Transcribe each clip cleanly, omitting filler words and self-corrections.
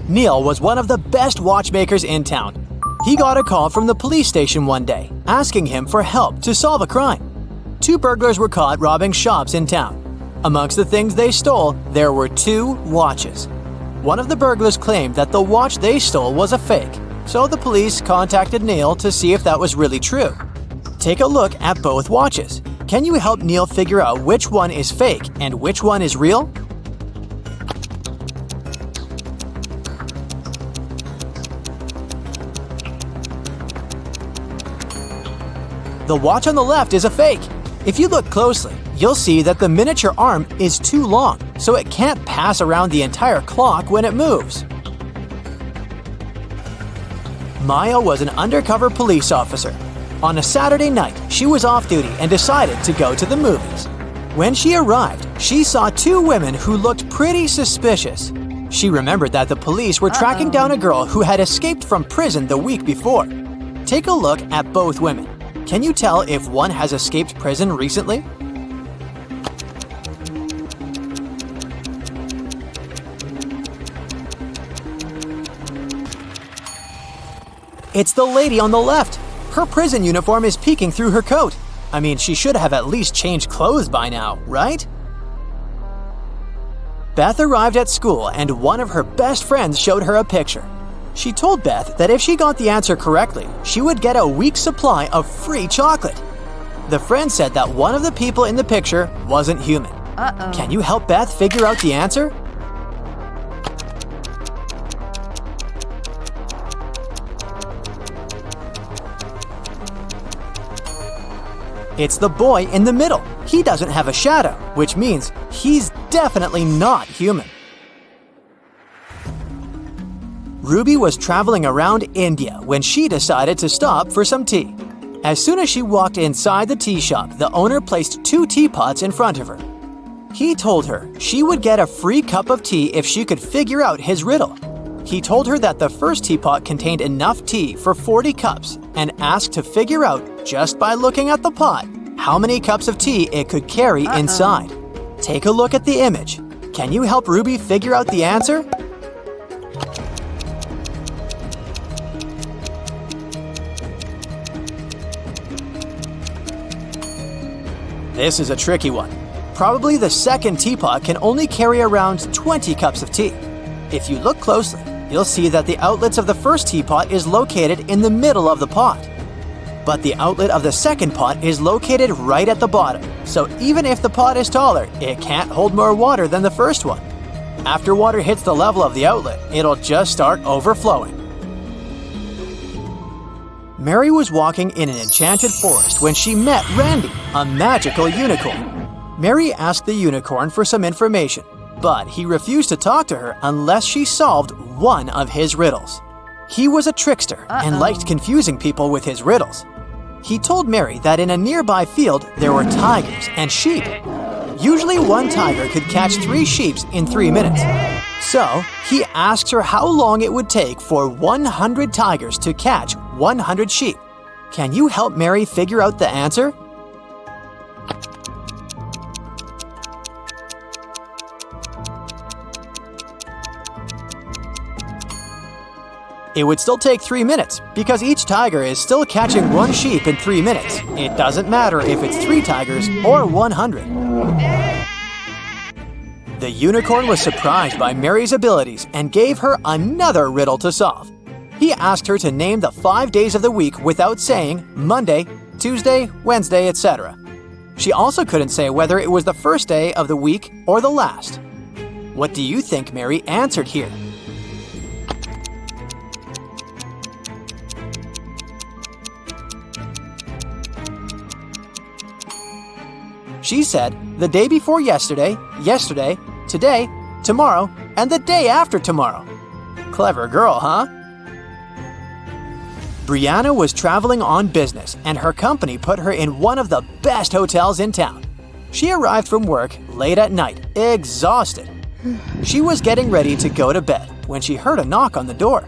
Neil was one of the best watchmakers in town. He got a call from the police station one day, asking him for help to solve a crime. 2 burglars were caught robbing shops in town. Amongst the things they stole, there were 2 watches. One of the burglars claimed that the watch they stole was a fake, so the police contacted Neil to see if that was really true. Take a look at both watches. Can you help Neil figure out which one is fake and which one is real? The watch on the left is a fake. If you look closely, you'll see that the miniature arm is too long, so it can't pass around the entire clock when it moves. Maya was an undercover police officer. On a Saturday night, she was off duty and decided to go to the movies. When she arrived, she saw 2 women who looked pretty suspicious. She remembered that the police were tracking down a girl who had escaped from prison the week before. Take a look at both women. Can you tell if one has escaped prison recently? It's the lady on the left. Her prison uniform is peeking through her coat. I mean, she should have at least changed clothes by now, right? Beth arrived at school and one of her best friends showed her a picture. She told Beth that if she got the answer correctly, she would get a week's supply of free chocolate. The friend said that one of the people in the picture wasn't human. Can you help Beth figure out the answer? It's the boy in the middle. He doesn't have a shadow, which means he's definitely not human. Ruby was traveling around India when she decided to stop for some tea. As soon as she walked inside the tea shop, the owner placed 2 teapots in front of her. He told her she would get a free cup of tea if she could figure out his riddle. He told her that the first teapot contained enough tea for 40 cups and asked to figure out, just by looking at the pot, how many cups of tea it could carry inside. Take a look at the image. Can you help Ruby figure out the answer? This is a tricky one. Probably the second teapot can only carry around 20 cups of tea. If you look closely, you'll see that the outlets of the first teapot is located in the middle of the pot. But the outlet of the second pot is located right at the bottom, so even if the pot is taller, it can't hold more water than the first one. After water hits the level of the outlet, it'll just start overflowing. Mary was walking in an enchanted forest when she met Randy, a magical unicorn. Mary asked the unicorn for some information, but he refused to talk to her unless she solved one of his riddles. He was a trickster and liked confusing people with his riddles. He told Mary that in a nearby field there were tigers and sheep. Usually one tiger could catch 3 sheep in 3 minutes. So he asked her how long it would take for 100 tigers to catch 100 sheep. Can you help Mary figure out the answer? It would still take 3 minutes, because each tiger is still catching 1 sheep in 3 minutes. It doesn't matter if it's 3 tigers or 100. The unicorn was surprised by Mary's abilities and gave her another riddle to solve. He asked her to name the 5 days of the week without saying Monday, Tuesday, Wednesday, etc. She also couldn't say whether it was the first day of the week or the last. What do you think Mary answered here? She said, the day before yesterday, yesterday, today, tomorrow, and the day after tomorrow. Clever girl, huh? Brianna was traveling on business, and her company put her in one of the best hotels in town. She arrived from work late at night, exhausted. She was getting ready to go to bed when she heard a knock on the door.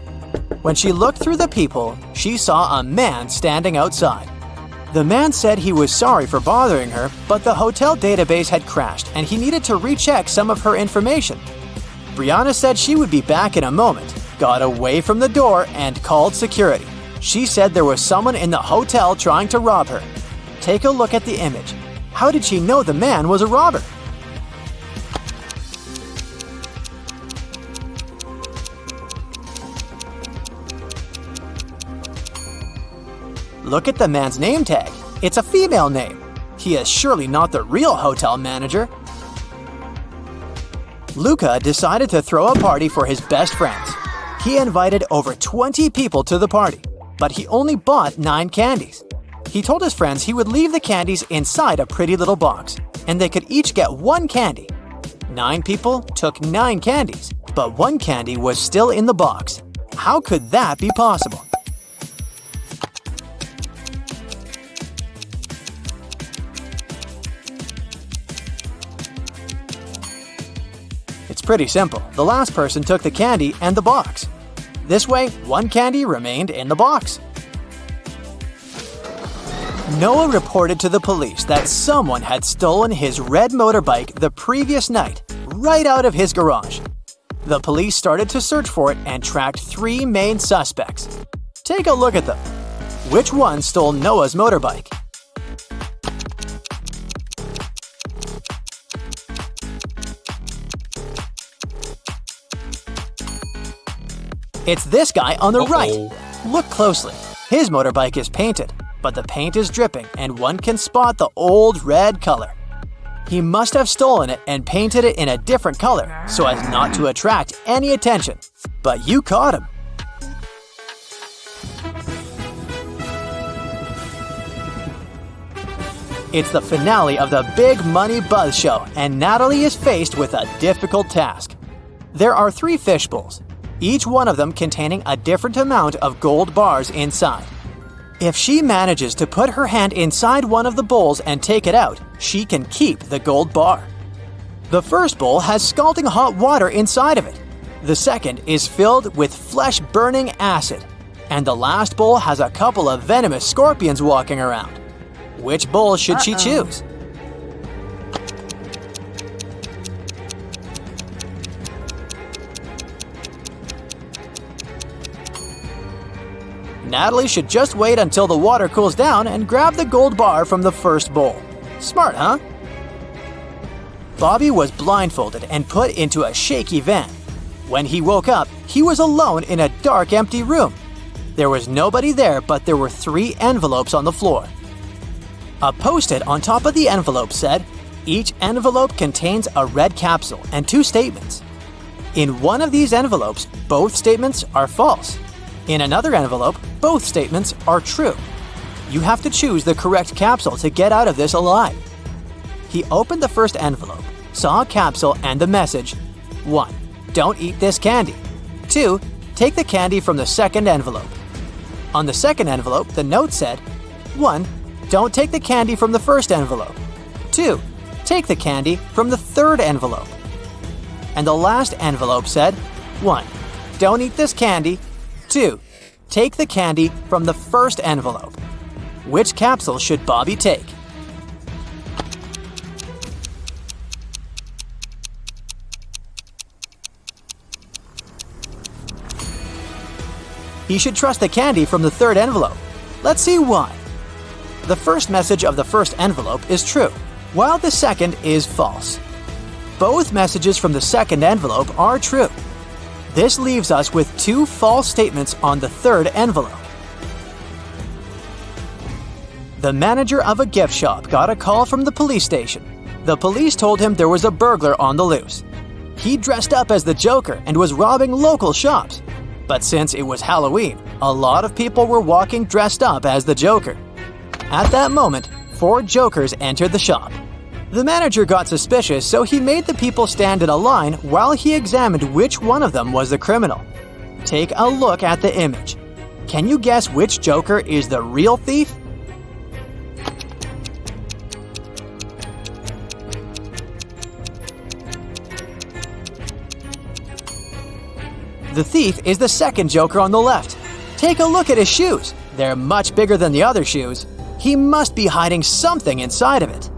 When she looked through the peephole, she saw a man standing outside. The man said he was sorry for bothering her, but the hotel database had crashed and he needed to recheck some of her information. Brianna said she would be back in a moment. got away from the door and called security. She said there was someone in the hotel trying to rob her. Take a look at the image. How did she know the man was a robber? Look at the man's name tag. It's a female name. He is surely not the real hotel manager. Luca decided to throw a party for his best friends. He invited over 20 people to the party, but he only bought 9 candies. He told his friends he would leave the candies inside a pretty little box, and they could each get 1 candy. 9 people took 9 candies, but 1 candy was still in the box. How could that be possible? It's pretty simple. The last person took the candy and the box. This way, 1 candy remained in the box. Noah reported to the police that someone had stolen his red motorbike the previous night, right out of his garage. The police started to search for it and tracked 3 main suspects. Take a look at them. Which one stole Noah's motorbike? It's this guy on the right. Look closely. His motorbike is painted, but the paint is dripping and one can spot the old red color. He must have stolen it and painted it in a different color so as not to attract any attention. But you caught him. It's the finale of the Big Money Buzz Show, and Natalie is faced with a difficult task. There are 3 fish bowls, each one of them containing a different amount of gold bars inside. If she manages to put her hand inside one of the bowls and take it out, she can keep the gold bar. The first bowl has scalding hot water inside of it. The second is filled with flesh-burning acid. And the last bowl has a couple of venomous scorpions walking around. Which bowl should she choose? Natalie should just wait until the water cools down and grab the gold bar from the first bowl. Smart, huh? Bobby was blindfolded and put into a shaky van. When he woke up, he was alone in a dark, empty room. There was nobody there, but there were 3 envelopes on the floor. A post-it on top of the envelope said, each envelope contains a red capsule and 2 statements. In one of these envelopes, both statements are false. In another envelope, both statements are true. You have to choose the correct capsule to get out of this alive. He opened the first envelope, saw a capsule and the message, 1. Don't eat this candy. 2. Take the candy from the second envelope. On the second envelope, the note said, 1. Don't take the candy from the first envelope. 2. Take the candy from the third envelope. And the last envelope said, 1. Don't eat this candy. 2. Take the candy from the first envelope. Which capsule should Bobby take? He should trust the candy from the third envelope. Let's see why. The first message of the first envelope is true, while the second is false. Both messages from the second envelope are true. This leaves us with 2 false statements on the third envelope. The manager of a gift shop got a call from the police station. The police told him there was a burglar on the loose. He dressed up as the Joker and was robbing local shops. But since it was Halloween, a lot of people were walking dressed up as the Joker. At that moment, 4 Jokers entered the shop. The manager got suspicious, so he made the people stand in a line while he examined which one of them was the criminal. Take a look at the image. Can you guess which Joker is the real thief? The thief is the second Joker on the left. Take a look at his shoes. They're much bigger than the other shoes. He must be hiding something inside of it.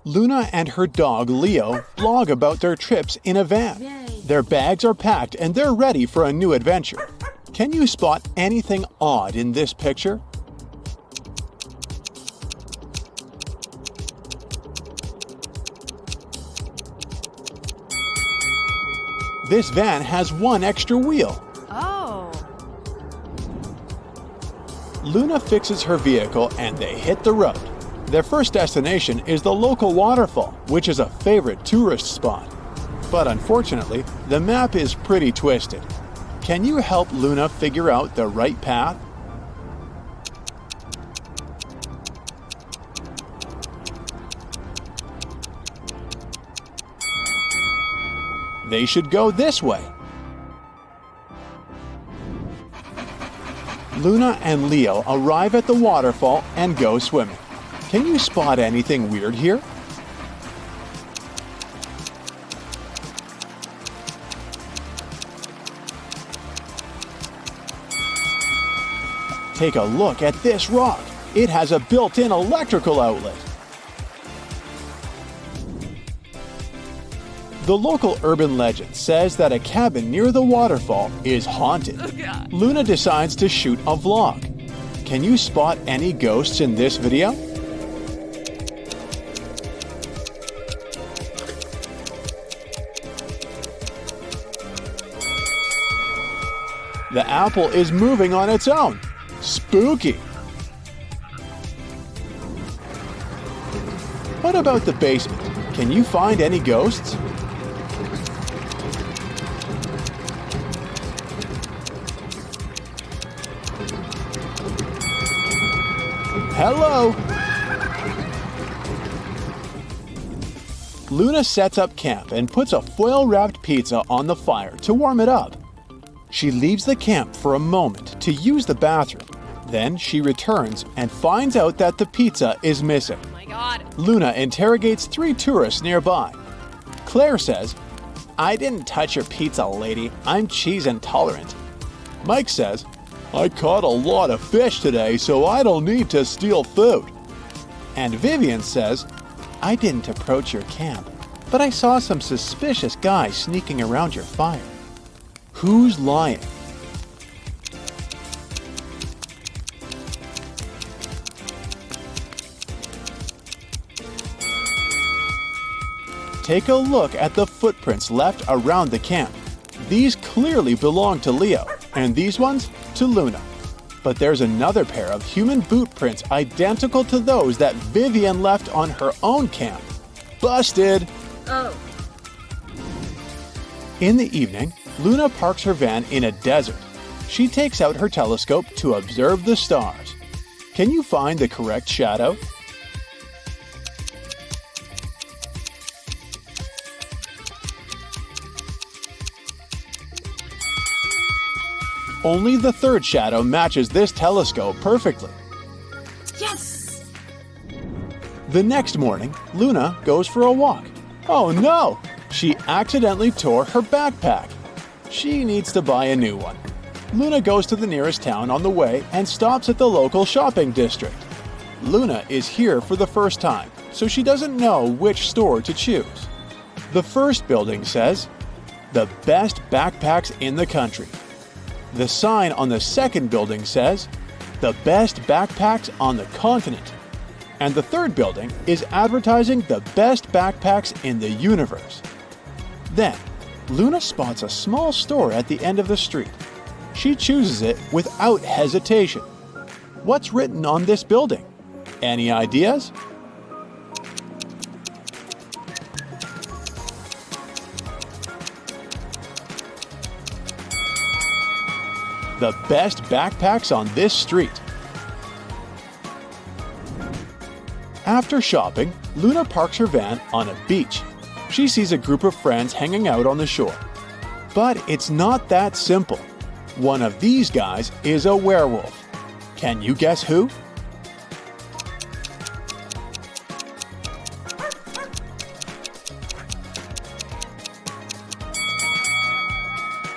Luna and her dog Leo blog about their trips in a van. Yay. Their bags are packed and they're ready for a new adventure. Can you spot anything odd in this picture? This van has one extra wheel. Oh. Luna fixes her vehicle and they hit the road. Their first destination is the local waterfall, which is a favorite tourist spot. But unfortunately, the map is pretty twisted. Can you help Luna figure out the right path? They should go this way. Luna and Leo arrive at the waterfall and go swimming. Can you spot anything weird here? Take a look at this rock. It has a built-in electrical outlet. The local urban legend says that a cabin near the waterfall is haunted. Luna decides to shoot a vlog. Can you spot any ghosts in this video? The apple is moving on its own. Spooky! What about the basement? Can you find any ghosts? Hello! Luna sets up camp and puts a foil-wrapped pizza on the fire to warm it up. She leaves the camp for a moment to use the bathroom. Then she returns and finds out that the pizza is missing. Oh my God. Luna interrogates 3 tourists nearby. Claire says, "I didn't touch your pizza, lady. I'm cheese intolerant." Mike says, "I caught a lot of fish today, so I don't need to steal food." And Vivian says, "I didn't approach your camp, but I saw some suspicious guys sneaking around your fire." Who's lying? Take a look at the footprints left around the camp. These clearly belong to Leo, and these ones to Luna. But there's another pair of human boot prints identical to those that Vivian left on her own camp. Busted! Oh. In the evening, Luna parks her van in a desert. She takes out her telescope to observe the stars. Can you find the correct shadow? Only the third shadow matches this telescope perfectly. Yes! The next morning, Luna goes for a walk. Oh no! She accidentally tore her backpack. She needs to buy a new one. Luna goes to the nearest town on the way and stops at the local shopping district. Luna is here for the first time, so she doesn't know which store to choose. The first building says, "The best backpacks in the country." The sign on the second building says, "The best backpacks on the continent." And the third building is advertising the best backpacks in the universe. Then, Luna spots a small store at the end of the street. She chooses it without hesitation. What's written on this building? Any ideas? The best backpacks on this street. After shopping, Luna parks her van on a beach. She sees a group of friends hanging out on the shore. But it's not that simple. One of these guys is a werewolf. Can you guess who?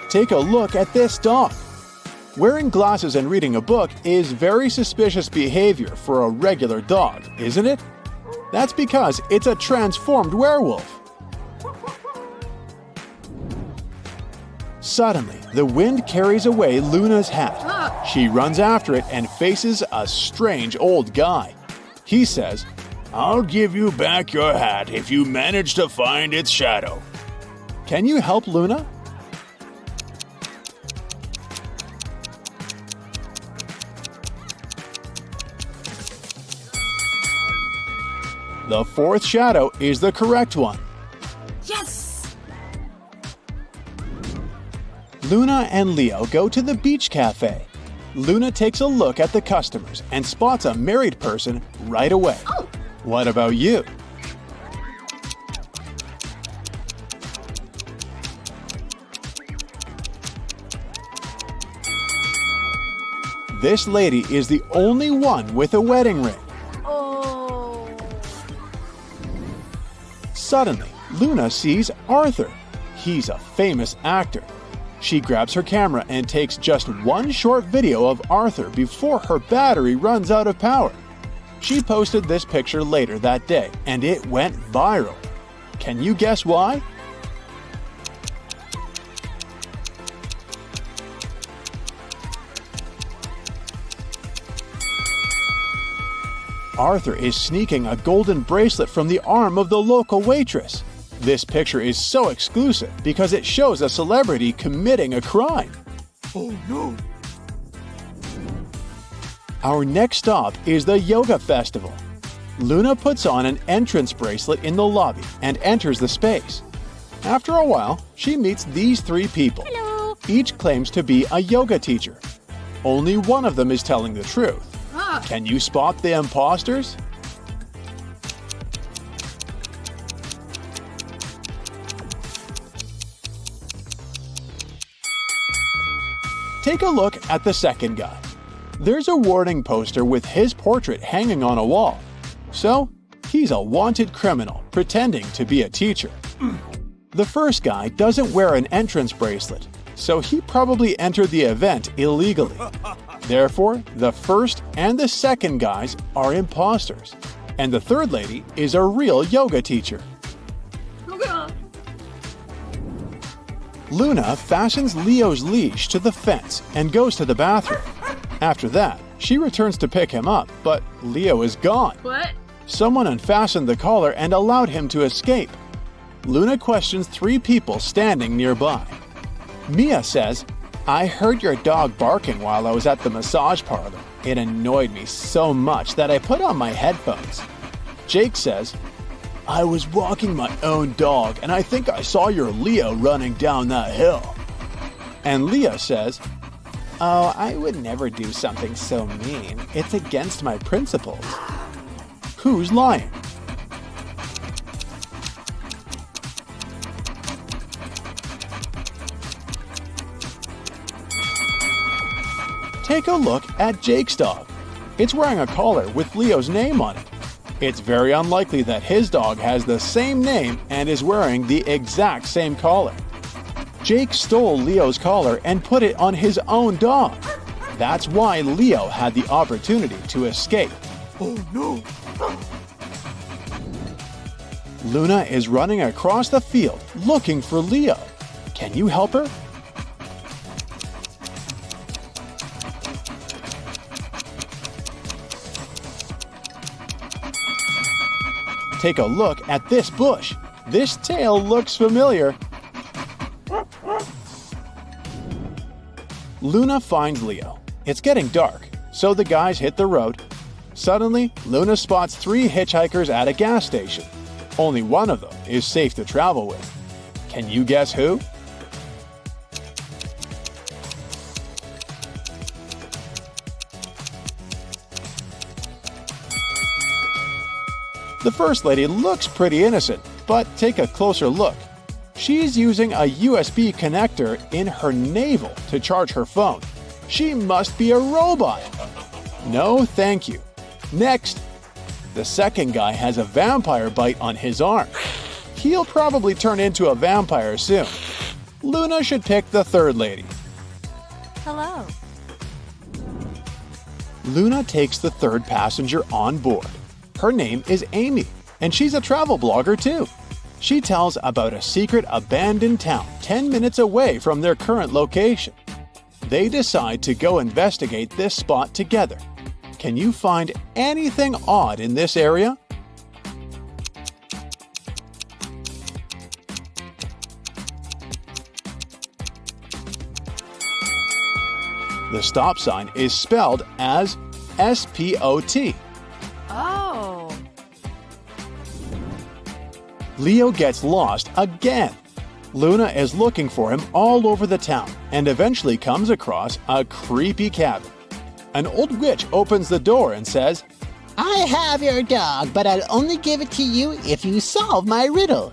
Take a look at this dog. Wearing glasses and reading a book is very suspicious behavior for a regular dog, isn't it? That's because it's a transformed werewolf. Suddenly, the wind carries away Luna's hat. She runs after it and faces a strange old guy. He says, "I'll give you back your hat if you manage to find its shadow." Can you help Luna? The fourth shadow is the correct one. Yes! Luna and Leo go to the beach cafe. Luna takes a look at the customers and spots a married person right away. Oh! What about you? This lady is the only one with a wedding ring. Oh! Suddenly, Luna sees Arthur. He's a famous actor. She grabs her camera and takes just one short video of Arthur before her battery runs out of power. She posted this picture later that day, and it went viral. Can you guess why? Arthur is sneaking a golden bracelet from the arm of the local waitress. This picture is so exclusive because it shows a celebrity committing a crime. Oh no! Our next stop is the yoga festival. Luna puts on an entrance bracelet in the lobby and enters the space. After a while, she meets these three people. Hello! Each claims to be a yoga teacher. Only one of them is telling the truth. Can you spot the imposters? Take a look at the second guy. There's a warning poster with his portrait hanging on a wall. So, he's a wanted criminal pretending to be a teacher. The first guy doesn't wear an entrance bracelet, so he probably entered the event illegally. Therefore, the first and the second guys are imposters, and the third lady is a real yoga teacher. Luna fastens Leo's leash to the fence and goes to the bathroom. After that, she returns to pick him up, but Leo is gone. What? Someone unfastened the collar and allowed him to escape. Luna questions three people standing nearby. Mia says, "I heard your dog barking while I was at the massage parlor. It annoyed me so much that I put on my headphones." Jake says, "I was walking my own dog and I think I saw your Leo running down that hill." And Leah says, "Oh, I would never do something so mean. It's against my principles." Who's lying? Take a look at Jake's dog. It's wearing a collar with Leo's name on it. It's very unlikely that his dog has the same name and is wearing the exact same collar. Jake stole Leo's collar and put it on his own dog. That's why Leo had the opportunity to escape. Oh no! Luna is running across the field looking for Leo. Can you help her? Take a look at this bush. This tail looks familiar. Luna finds Leo. It's getting dark, so the guys hit the road. Suddenly, Luna spots three hitchhikers at a gas station. Only one of them is safe to travel with. Can you guess who? The first lady looks pretty innocent, but take a closer look. She's using a USB connector in her navel to charge her phone. She must be a robot. No, thank you. Next, the second guy has a vampire bite on his arm. He'll probably turn into a vampire soon. Luna should pick the third lady. Hello. Luna takes the third passenger on board. Her name is Amy. And she's a travel blogger too. She tells about a secret abandoned town 10 minutes away from their current location. They decide to go investigate this spot together. Can you find anything odd in this area? The stop sign is spelled as S-P-O-T. Oh. Leo gets lost again. Luna is looking for him all over the town and eventually comes across a creepy cabin. An old witch opens the door and says, I have your dog, but I'll only give it to you if you solve my riddle.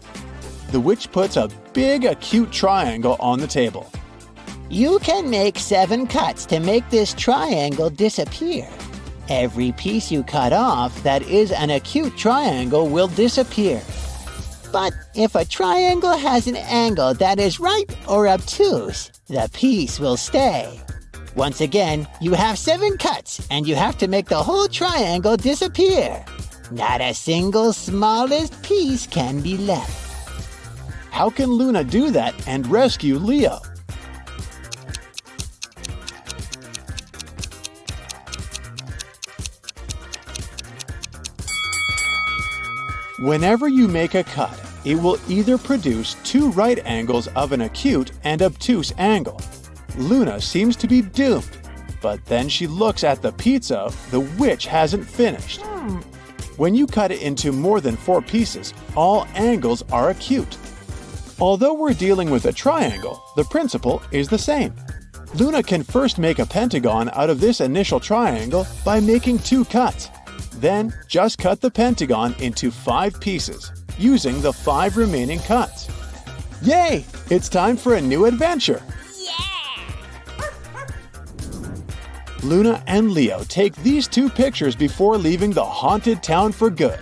The witch puts a big acute triangle on the table. You can make 7 cuts to make this triangle disappear. Every piece you cut off that is an acute triangle will disappear. But if a triangle has an angle that is right or obtuse, the piece will stay. Once again, you have 7 cuts and you have to make the whole triangle disappear. Not a single smallest piece can be left. How can Luna do that and rescue Leo? Whenever you make a cut, it will either produce 2 right angles of an acute and obtuse angle. Luna seems to be doomed, but then she looks at the pizza the witch hasn't finished. When you cut it into more than 4 pieces, all angles are acute. Although we're dealing with a triangle, the principle is the same. Luna can first make a pentagon out of this initial triangle by making 2 cuts. Then just cut the pentagon into 5 pieces, using the 5 remaining cuts. Yay! It's time for a new adventure! Luna and Leo take these 2 pictures before leaving the haunted town for good.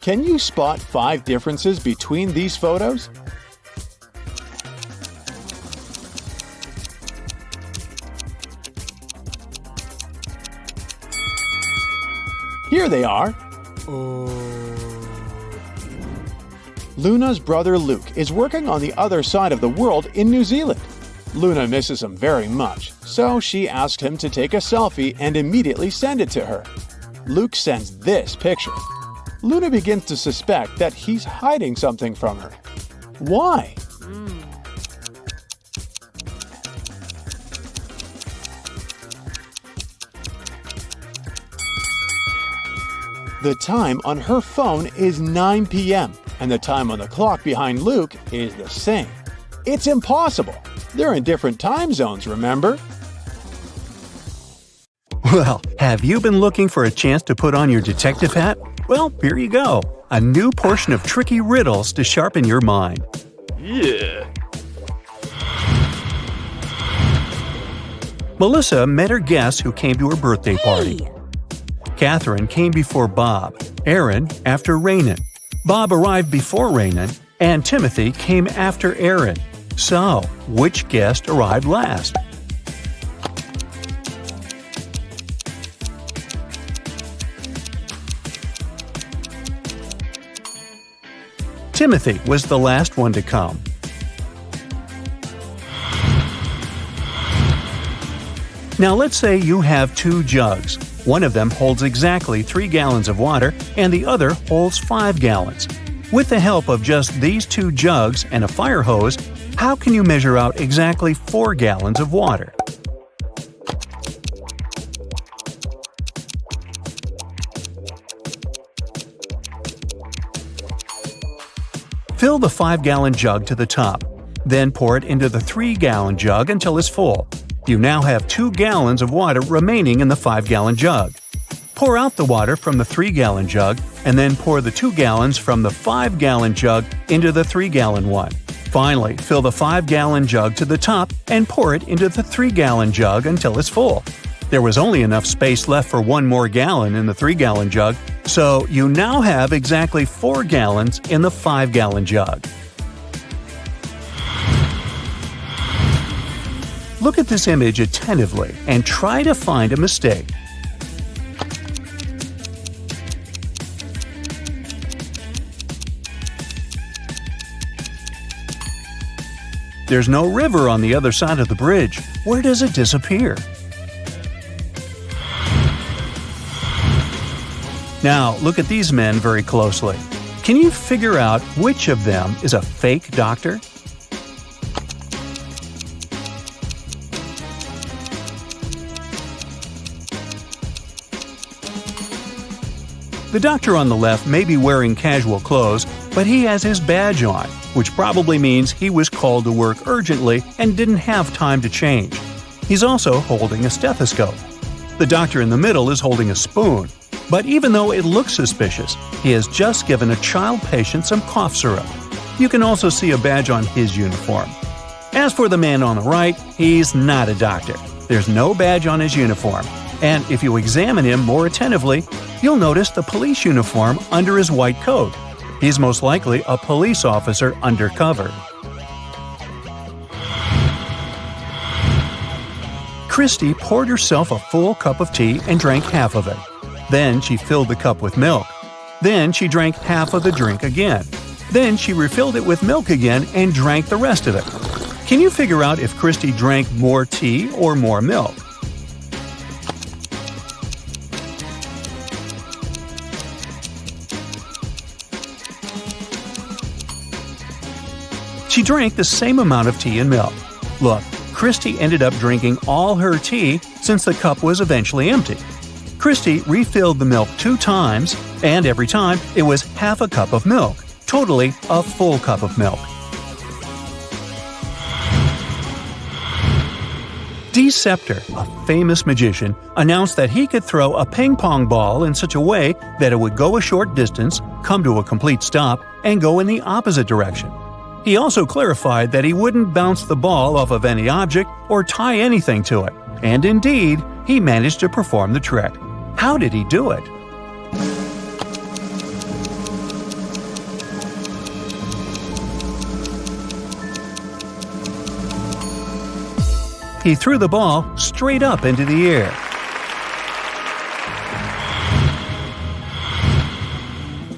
Can you spot 5 differences between these photos? Here they are. Luna's brother Luke is working on the other side of the world in New Zealand. Luna misses him very much, so she asks him to take a selfie and immediately send it to her. Luke sends this picture. Luna begins to suspect that he's hiding something from her. Why? The time on her phone is 9 p.m., and the time on the clock behind Luke is the same. It's impossible. They're in different time zones, remember? Well, have you been looking for a chance to put on your detective hat? Well, here you go. A new portion of tricky riddles to sharpen your mind. Yeah. Melissa met her guests who came to her birthday party. Catherine came before Bob, Aaron after Raynon. Bob arrived before Raynon, and Timothy came after Aaron. So, which guest arrived last? Timothy was the last one to come. Now let's say you have 2 jugs. One of them holds exactly 3 gallons of water and the other holds 5 gallons. With the help of just these 2 jugs and a fire hose, how can you measure out exactly 4 gallons of water? Fill the 5-gallon jug to the top. Then pour it into the 3-gallon jug until it's full. You now have 2 gallons of water remaining in the 5-gallon jug. Pour out the water from the 3-gallon jug and then pour the 2 gallons from the 5-gallon jug into the 3-gallon one. Finally, fill the 5-gallon jug to the top and pour it into the 3-gallon jug until it's full. There was only enough space left for 1 more gallon in the 3-gallon jug, so you now have exactly 4 gallons in the 5-gallon jug. Look at this image attentively and try to find a mistake. There's no river on the other side of the bridge. Where does it disappear? Now, look at these men very closely. Can you figure out which of them is a fake doctor? The doctor on the left may be wearing casual clothes, but he has his badge on, which probably means he was called to work urgently and didn't have time to change. He's also holding a stethoscope. The doctor in the middle is holding a spoon. But even though it looks suspicious, he has just given a child patient some cough syrup. You can also see a badge on his uniform. As for the man on the right, he's not a doctor. There's no badge on his uniform. And if you examine him more attentively, you'll notice the police uniform under his white coat. He's most likely a police officer undercover. Christy poured herself a full cup of tea and drank half of it. Then she filled the cup with milk. Then she drank half of the drink again. Then she refilled it with milk again and drank the rest of it. Can you figure out if Christy drank more tea or more milk? She drank the same amount of tea and milk. Look, Christy ended up drinking all her tea since the cup was eventually empty. Christy refilled the milk 2 times, and every time it was half a cup of milk, totally a full cup of milk. Deceptor, a famous magician, announced that he could throw a ping-pong ball in such a way that it would go a short distance, come to a complete stop, and go in the opposite direction. He also clarified that he wouldn't bounce the ball off of any object or tie anything to it. And indeed, he managed to perform the trick. How did he do it? He threw the ball straight up into the air.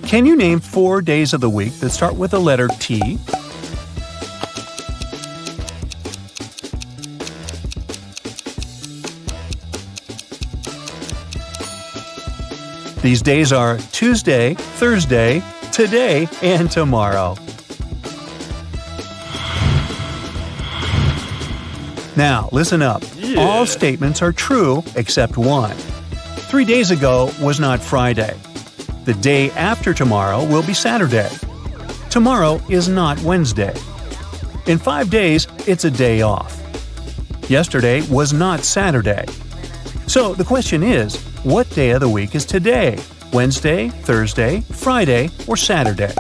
Can you name 4 days of the week that start with the letter T? These days are Tuesday, Thursday, today, and tomorrow. Now, listen up. All statements are true except one. 3 days ago was not Friday. The day after tomorrow will be Saturday. Tomorrow is not Wednesday. In 5 days, it's a day off. Yesterday was not Saturday. So the question is, what day of the week is today? Wednesday, Thursday, Friday, or Saturday?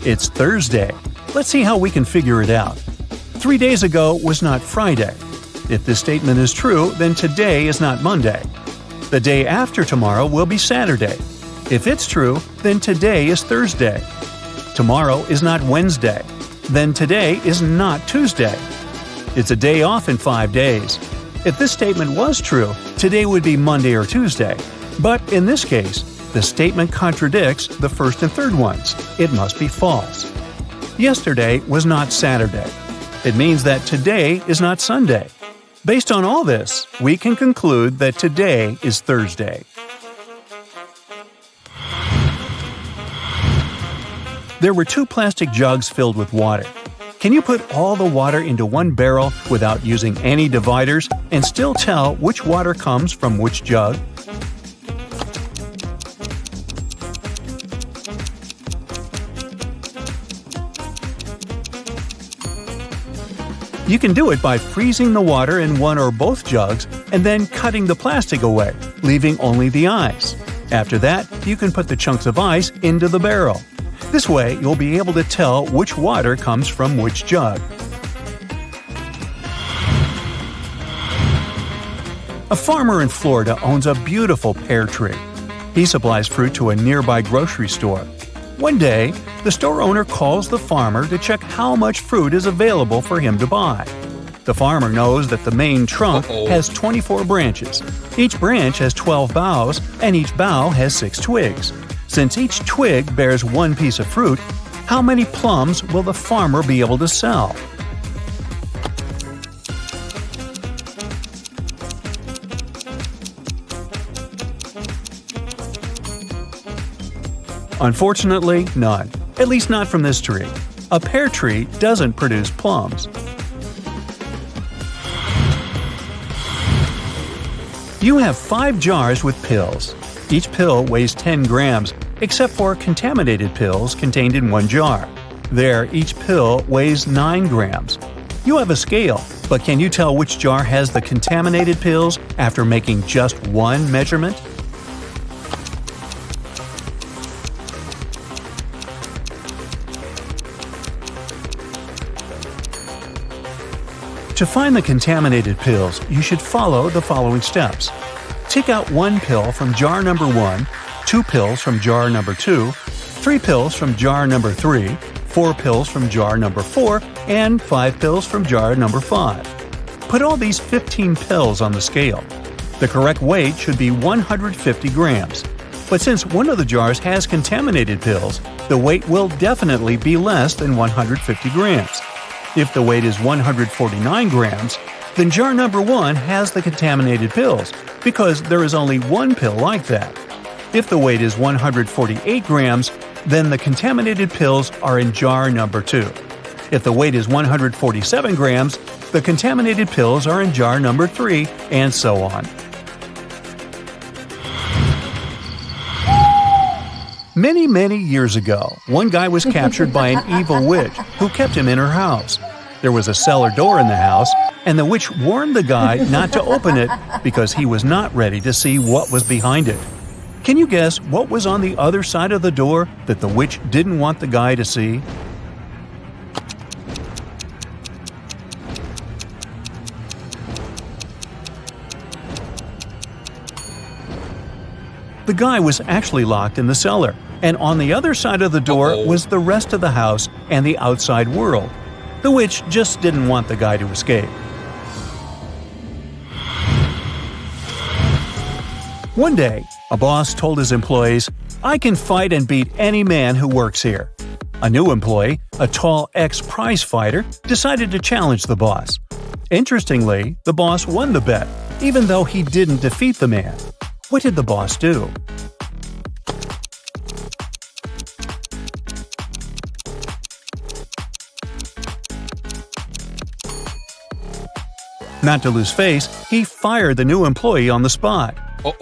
It's Thursday. Let's see how we can figure it out. 3 days ago was not Friday. If this statement is true, then today is not Monday. The day after tomorrow will be Saturday. If it's true, then today is Thursday. Tomorrow is not Wednesday. Then today is not Tuesday. It's a day off in 5 days. If this statement was true, today would be Monday or Tuesday. But in this case, the statement contradicts the first and third ones. It must be false. Yesterday was not Saturday. It means that today is not Sunday. Based on all this, we can conclude that today is Thursday. There were 2 plastic jugs filled with water. Can you put all the water into one barrel without using any dividers and still tell which water comes from which jug? You can do it by freezing the water in one or both jugs and then cutting the plastic away, leaving only the ice. After that, you can put the chunks of ice into the barrel. This way, you'll be able to tell which water comes from which jug. A farmer in Florida owns a beautiful pear tree. He supplies fruit to a nearby grocery store. One day, the store owner calls the farmer to check how much fruit is available for him to buy. The farmer knows that the main trunk has 24 branches. Each branch has 12 boughs, and each bough has 6 twigs. Since each twig bears one piece of fruit, how many plums will the farmer be able to sell? Unfortunately, none. At least not from this tree. A pear tree doesn't produce plums. You have 5 jars with pills. Each pill weighs 10 grams, except for contaminated pills contained in one jar. There, each pill weighs 9 grams. You have a scale, but can you tell which jar has the contaminated pills after making just one measurement? To find the contaminated pills, you should follow the following steps. Take out 1 pill from jar number 1, 2 pills from jar number 2, 3 pills from jar number 3, 4 pills from jar number 4, and 5 pills from jar number 5. Put all these 15 pills on the scale. The correct weight should be 150 grams. But since one of the jars has contaminated pills, the weight will definitely be less than 150 grams. If the weight is 149 grams, then jar number 1 has the contaminated pills, because there is only one pill like that. If the weight is 148 grams, then the contaminated pills are in jar number 2. If the weight is 147 grams, the contaminated pills are in jar number 3, and so on. Many years ago, one guy was captured by an evil witch who kept him in her house. There was a cellar door in the house, and the witch warned the guy not to open it because he was not ready to see what was behind it. Can you guess what was on the other side of the door that the witch didn't want the guy to see? The guy was actually locked in the cellar, and on the other side of the door was the rest of the house and the outside world. The witch just didn't want the guy to escape. One day, a boss told his employees, "I can fight and beat any man who works here." A new employee, a tall ex-prize fighter, decided to challenge the boss. Interestingly, the boss won the bet, even though he didn't defeat the man. What did the boss do? Not to lose face, he fired the new employee on the spot.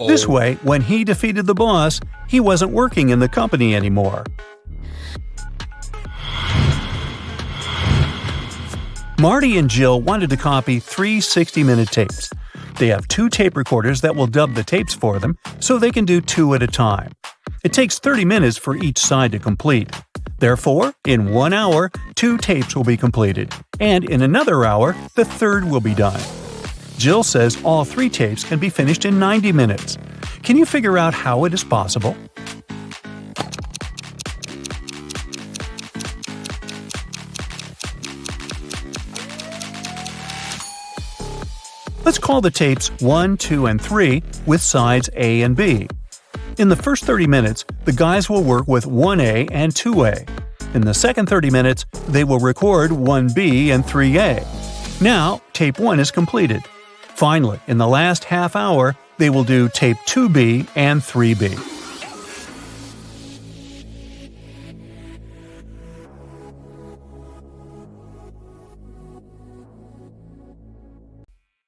This way, when he defeated the boss, he wasn't working in the company anymore. Marty and Jill wanted to copy 3 60-minute tapes. They have 2 tape recorders that will dub the tapes for them, so they can do 2 at a time. It takes 30 minutes for each side to complete. Therefore, in 1 hour, 2 tapes will be completed, and in another hour, the third will be done. Jill says all 3 tapes can be finished in 90 minutes. Can you figure out how it is possible? Let's call the tapes 1, 2, and 3 with sides A and B. In the first 30 minutes, the guys will work with 1A and 2A. In the second 30 minutes, they will record 1B and 3A. Now, tape 1 is completed. Finally, in the last half hour, they will do tape 2B and 3B.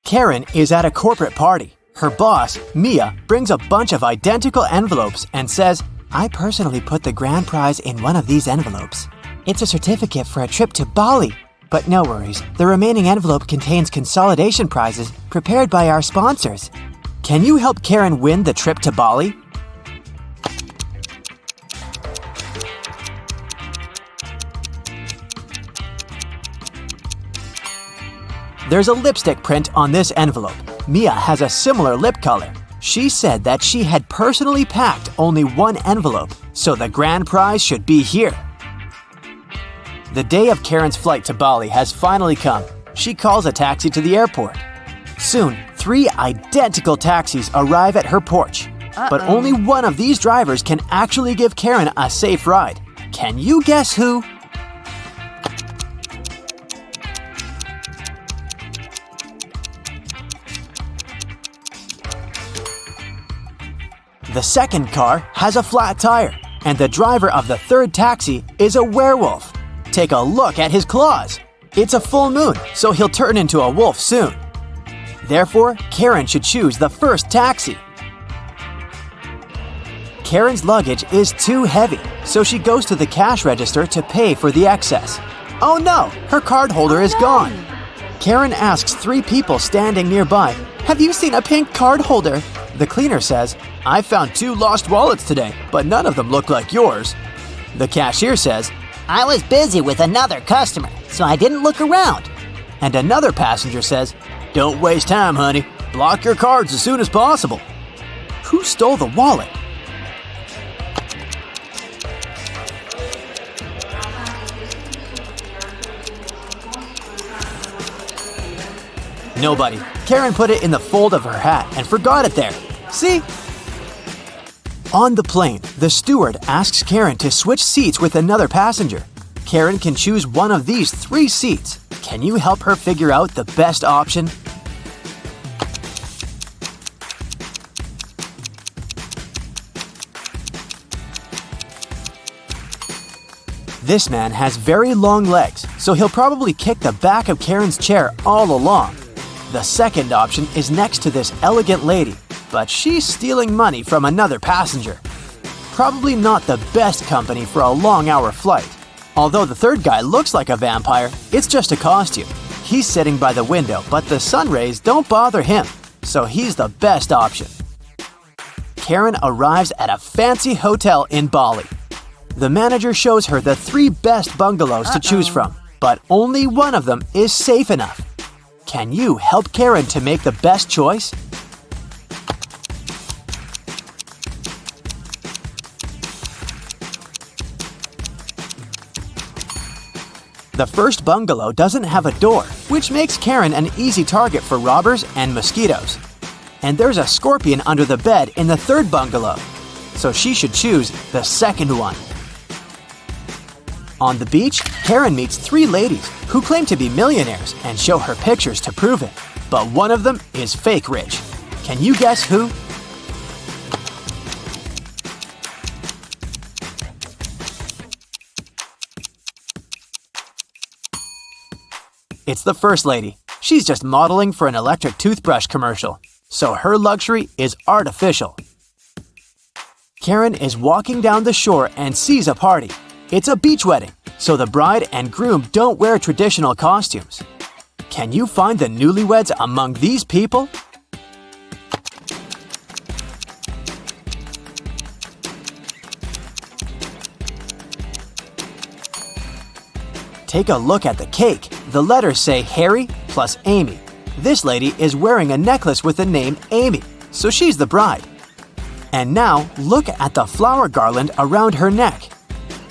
Karen is at a corporate party. Her boss, Mia, brings a bunch of identical envelopes and says, "I personally put the grand prize in one of these envelopes. It's a certificate for a trip to Bali. But no worries, the remaining envelope contains consolidation prizes prepared by our sponsors. Can you help Karen win the trip to Bali?" There's a lipstick print on this envelope. Mia has a similar lip color. She said that she had personally packed only 1 envelope, so the grand prize should be here. The day of Karen's flight to Bali has finally come. She calls a taxi to the airport. Soon, 3 identical taxis arrive at her porch. But only one of these drivers can actually give Karen a safe ride. Can you guess who? The second car has a flat tire, and the driver of the third taxi is a werewolf. Take a look at his claws. It's a full moon, so he'll turn into a wolf soon. Therefore, Karen should choose the first taxi. Karen's luggage is too heavy, so she goes to the cash register to pay for the excess. Oh no, her card holder is gone. Karen asks 3 people standing nearby, "Have you seen a pink card holder?" The cleaner says, "I found 2 lost wallets today, but none of them look like yours." The cashier says, I was busy with another customer, so I didn't look around. and another passenger says, "Don't waste time, honey. Block your cards as soon as possible." Who stole the wallet? Nobody. Karen put it in the fold of her hat and forgot it there. See? On the plane, the steward asks Karen to switch seats with another passenger. Karen can choose one of these 3 seats. Can you help her figure out the best option? This man has very long legs, so he'll probably kick the back of Karen's chair all along. The second option is next to this elegant lady, but she's stealing money from another passenger. Probably not the best company for a long-hour flight. Although the third guy looks like a vampire, it's just a costume. He's sitting by the window, but the sun rays don't bother him, so he's the best option. Karen arrives at a fancy hotel in Bali. The manager shows her the 3 best bungalows to choose from, but only one of them is safe enough. Can you help Karen to make the best choice? The first bungalow doesn't have a door, which makes Karen an easy target for robbers and mosquitoes. And there's a scorpion under the bed in the third bungalow, so she should choose the second one. On the beach, Karen meets 3 ladies who claim to be millionaires and show her pictures to prove it. But one of them is fake rich. Can you guess who? It's the first lady. She's just modeling for an electric toothbrush commercial, so her luxury is artificial. Karen is walking down the shore and sees a party. It's a beach wedding, so the bride and groom don't wear traditional costumes. Can you find the newlyweds among these people? Take a look at the cake. The letters say Harry plus Amy. This lady is wearing a necklace with the name Amy, so she's the bride. And now, look at the flower garland around her neck.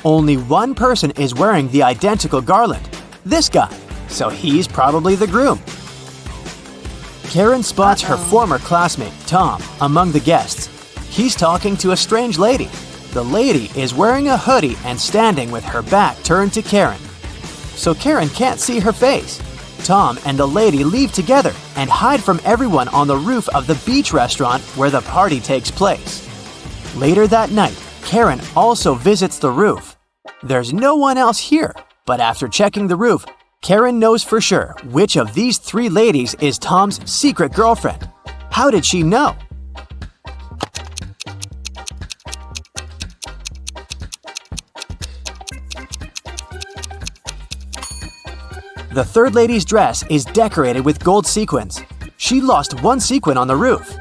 Only one person is wearing the identical garland, this guy, so he's probably the groom. Karen spots her former classmate, Tom, among the guests. He's talking to a strange lady. The lady is wearing a hoodie and standing with her back turned to Karen, so Karen can't see her face. Tom and the lady leave together and hide from everyone on the roof of the beach restaurant where the party takes place. Later that night, Karen also visits the roof. There's no one else here, but after checking the roof, Karen knows for sure which of these 3 ladies is Tom's secret girlfriend. How did she know? The third lady's dress is decorated with gold sequins. She lost one sequin on the roof.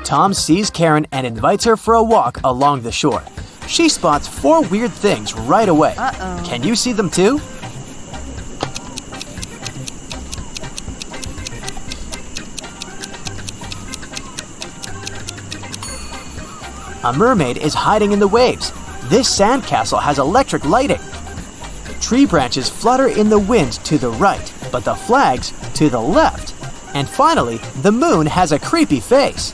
Tom sees Karen and invites her for a walk along the shore. She spots 4 weird things right away. Can you see them too? A mermaid is hiding in the waves. This sandcastle has electric lighting. Tree branches flutter in the wind to the right. but the flag's to the left. And finally, the moon has a creepy face.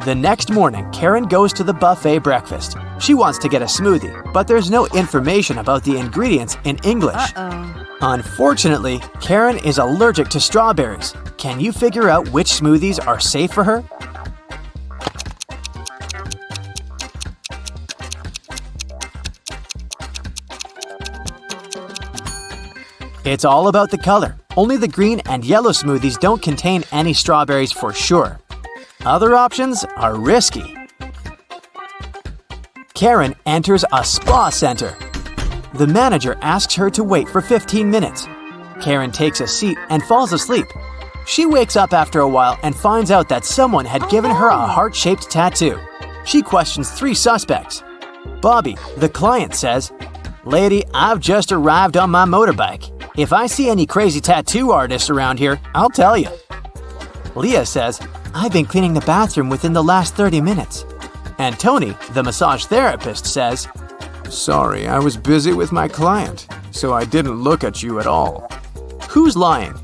The next morning, Karen goes to the buffet breakfast. She wants to get a smoothie, but there's no information about the ingredients in English. Unfortunately, Karen is allergic to strawberries. Can you figure out which smoothies are safe for her? It's all about the color. Only the green and yellow smoothies don't contain any strawberries for sure. Other options are risky. Karen enters a spa center. The manager asks her to wait for 15 minutes. Karen takes a seat and falls asleep. She wakes up after a while and finds out that someone had given her a heart-shaped tattoo. She questions 3 suspects. Bobby, the client, says, "Lady, I've just arrived on my motorbike. If I see any crazy tattoo artists around here, I'll tell you." Leah says, "I've been cleaning the bathroom within the last 30 minutes. And Tony, the massage therapist, says, "Sorry, I was busy with my client, so I didn't look at you at all." Who's lying?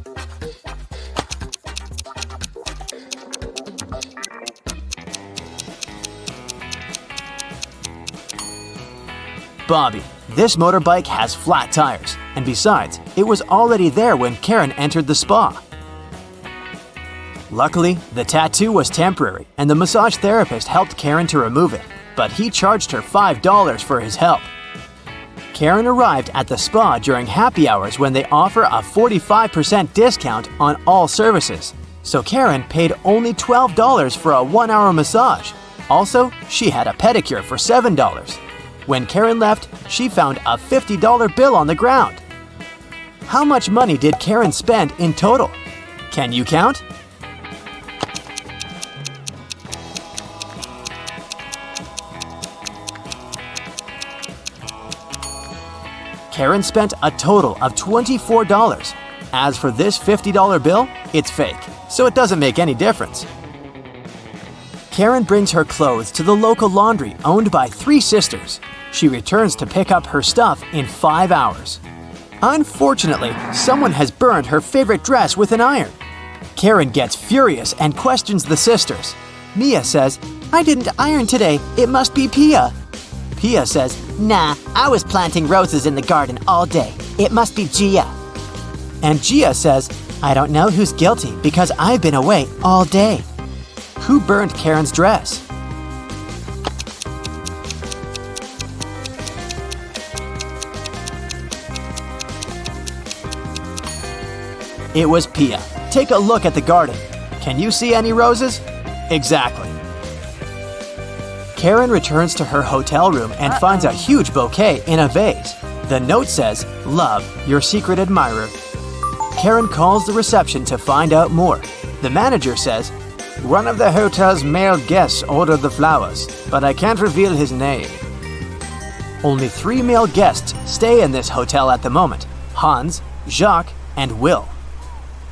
Bobby. This motorbike has flat tires, and besides, it was already there when Karen entered the spa. Luckily, the tattoo was temporary, and the massage therapist helped Karen to remove it, but he charged her $5 for his help. Karen arrived at the spa during happy hours when they offer a 45% discount on all services, so Karen paid only $12 for a 1-hour massage. Also, she had a pedicure for $7. When Karen left, she found a $50 bill on the ground. How much money did Karen spend in total? Can you count? Karen spent a total of $24. As for this $50 bill, it's fake, so it doesn't make any difference. Karen brings her clothes to the local laundry owned by 3 sisters. She returns to pick up her stuff in 5 hours. Unfortunately, someone has burned her favorite dress with an iron. Karen gets furious and questions the sisters. Mia says, "I didn't iron today, it must be Pia." Pia says, "Nah, I was planting roses in the garden all day. It must be Gia." And Gia says, "I don't know who's guilty because I've been away all day." Who burned Karen's dress? It was Pia. Take a look at the garden. Can you see any roses? Exactly. Karen returns to her hotel room and finds a huge bouquet in a vase. The note says, "Love, your secret admirer." Karen calls the reception to find out more. The manager says, "One of the hotel's male guests ordered the flowers, but I can't reveal his name." Only 3 male guests stay in this hotel at the moment: Hans, Jacques, and Will.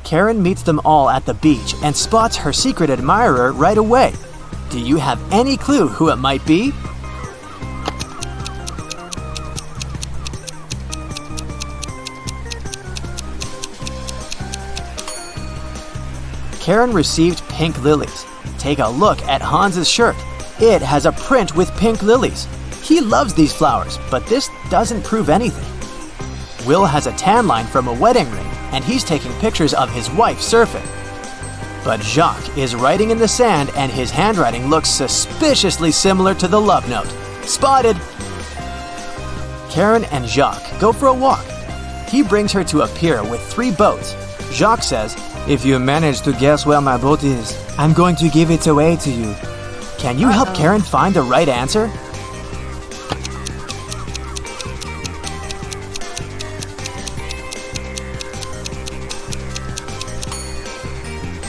Karen meets them all at the beach and spots her secret admirer right away. Do you have any clue who it might be? Karen received pink lilies. Take a look at Hans's shirt. It has a print with pink lilies. He loves these flowers, but this doesn't prove anything. Will has a tan line from a wedding ring, and he's taking pictures of his wife surfing. But Jacques is writing in the sand, and his handwriting looks suspiciously similar to the love note. Spotted! Karen and Jacques go for a walk. He brings her to a pier with 3 boats. Jacques says, "If you manage to guess where my boat is, I'm going to give it away to you." Can you help Karen find the right answer?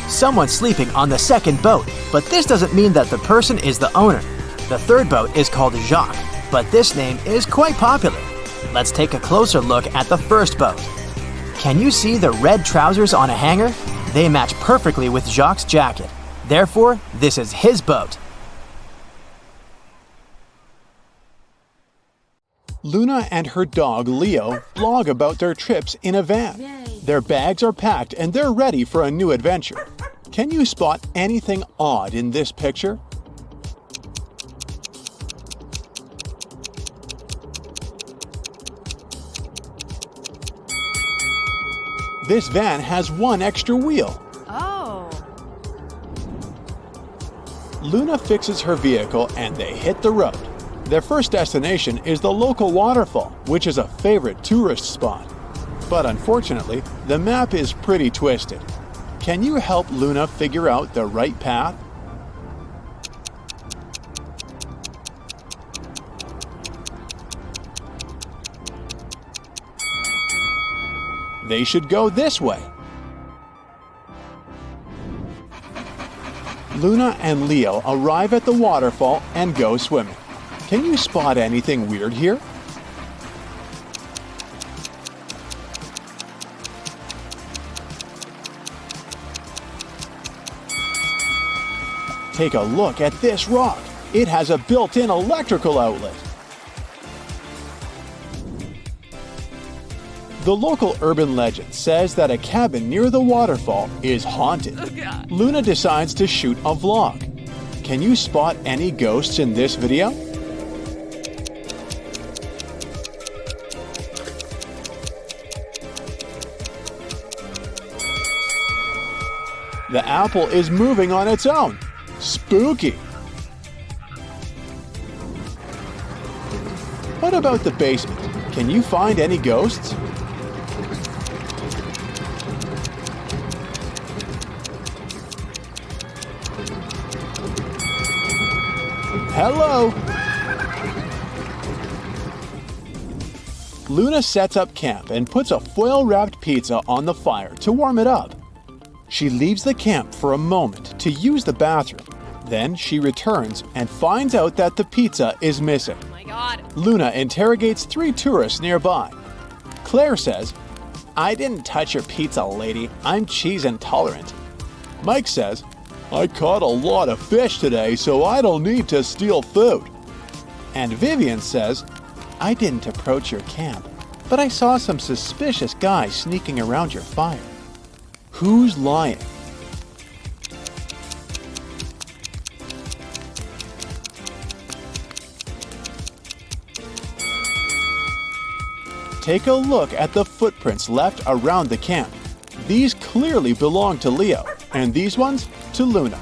Someone's sleeping on the second boat, but this doesn't mean that the person is the owner. The third boat is called Jacques, but this name is quite popular. Let's take a closer look at the first boat. Can you see the red trousers on a hanger? They match perfectly with Jacques' jacket. Therefore, this is his boat. Luna and her dog Leo vlog about their trips in a van. Their bags are packed and they're ready for a new adventure. Can you spot anything odd in this picture? This van has one extra wheel. Oh. Luna fixes her vehicle and they hit the road. Their first destination is the local waterfall, which is a favorite tourist spot. But unfortunately, the map is pretty twisted. Can you help Luna figure out the right path? They should go this way. Luna and Leo arrive at the waterfall and go swimming. Can you spot anything weird here? Take a look at this rock. It has a built-in electrical outlet. The local urban legend says that a cabin near the waterfall is haunted. Luna decides to shoot a vlog. Can you spot any ghosts in this video? The apple is moving on its own. Spooky! What about the basement? Can you find any ghosts? Hello! Luna sets up camp and puts a foil-wrapped pizza on the fire to warm it up. She leaves the camp for a moment to use the bathroom. Then she returns and finds out that the pizza is missing. Oh my God. Luna interrogates 3 tourists nearby. Claire says, "I didn't touch your pizza, lady. I'm cheese intolerant." Mike says, "I caught a lot of fish today, so I don't need to steal food." And Vivian says, "I didn't approach your camp, but I saw some suspicious guys sneaking around your fire." Who's lying? Take a look at the footprints left around the camp. These clearly belong to Leo, and these ones to Luna.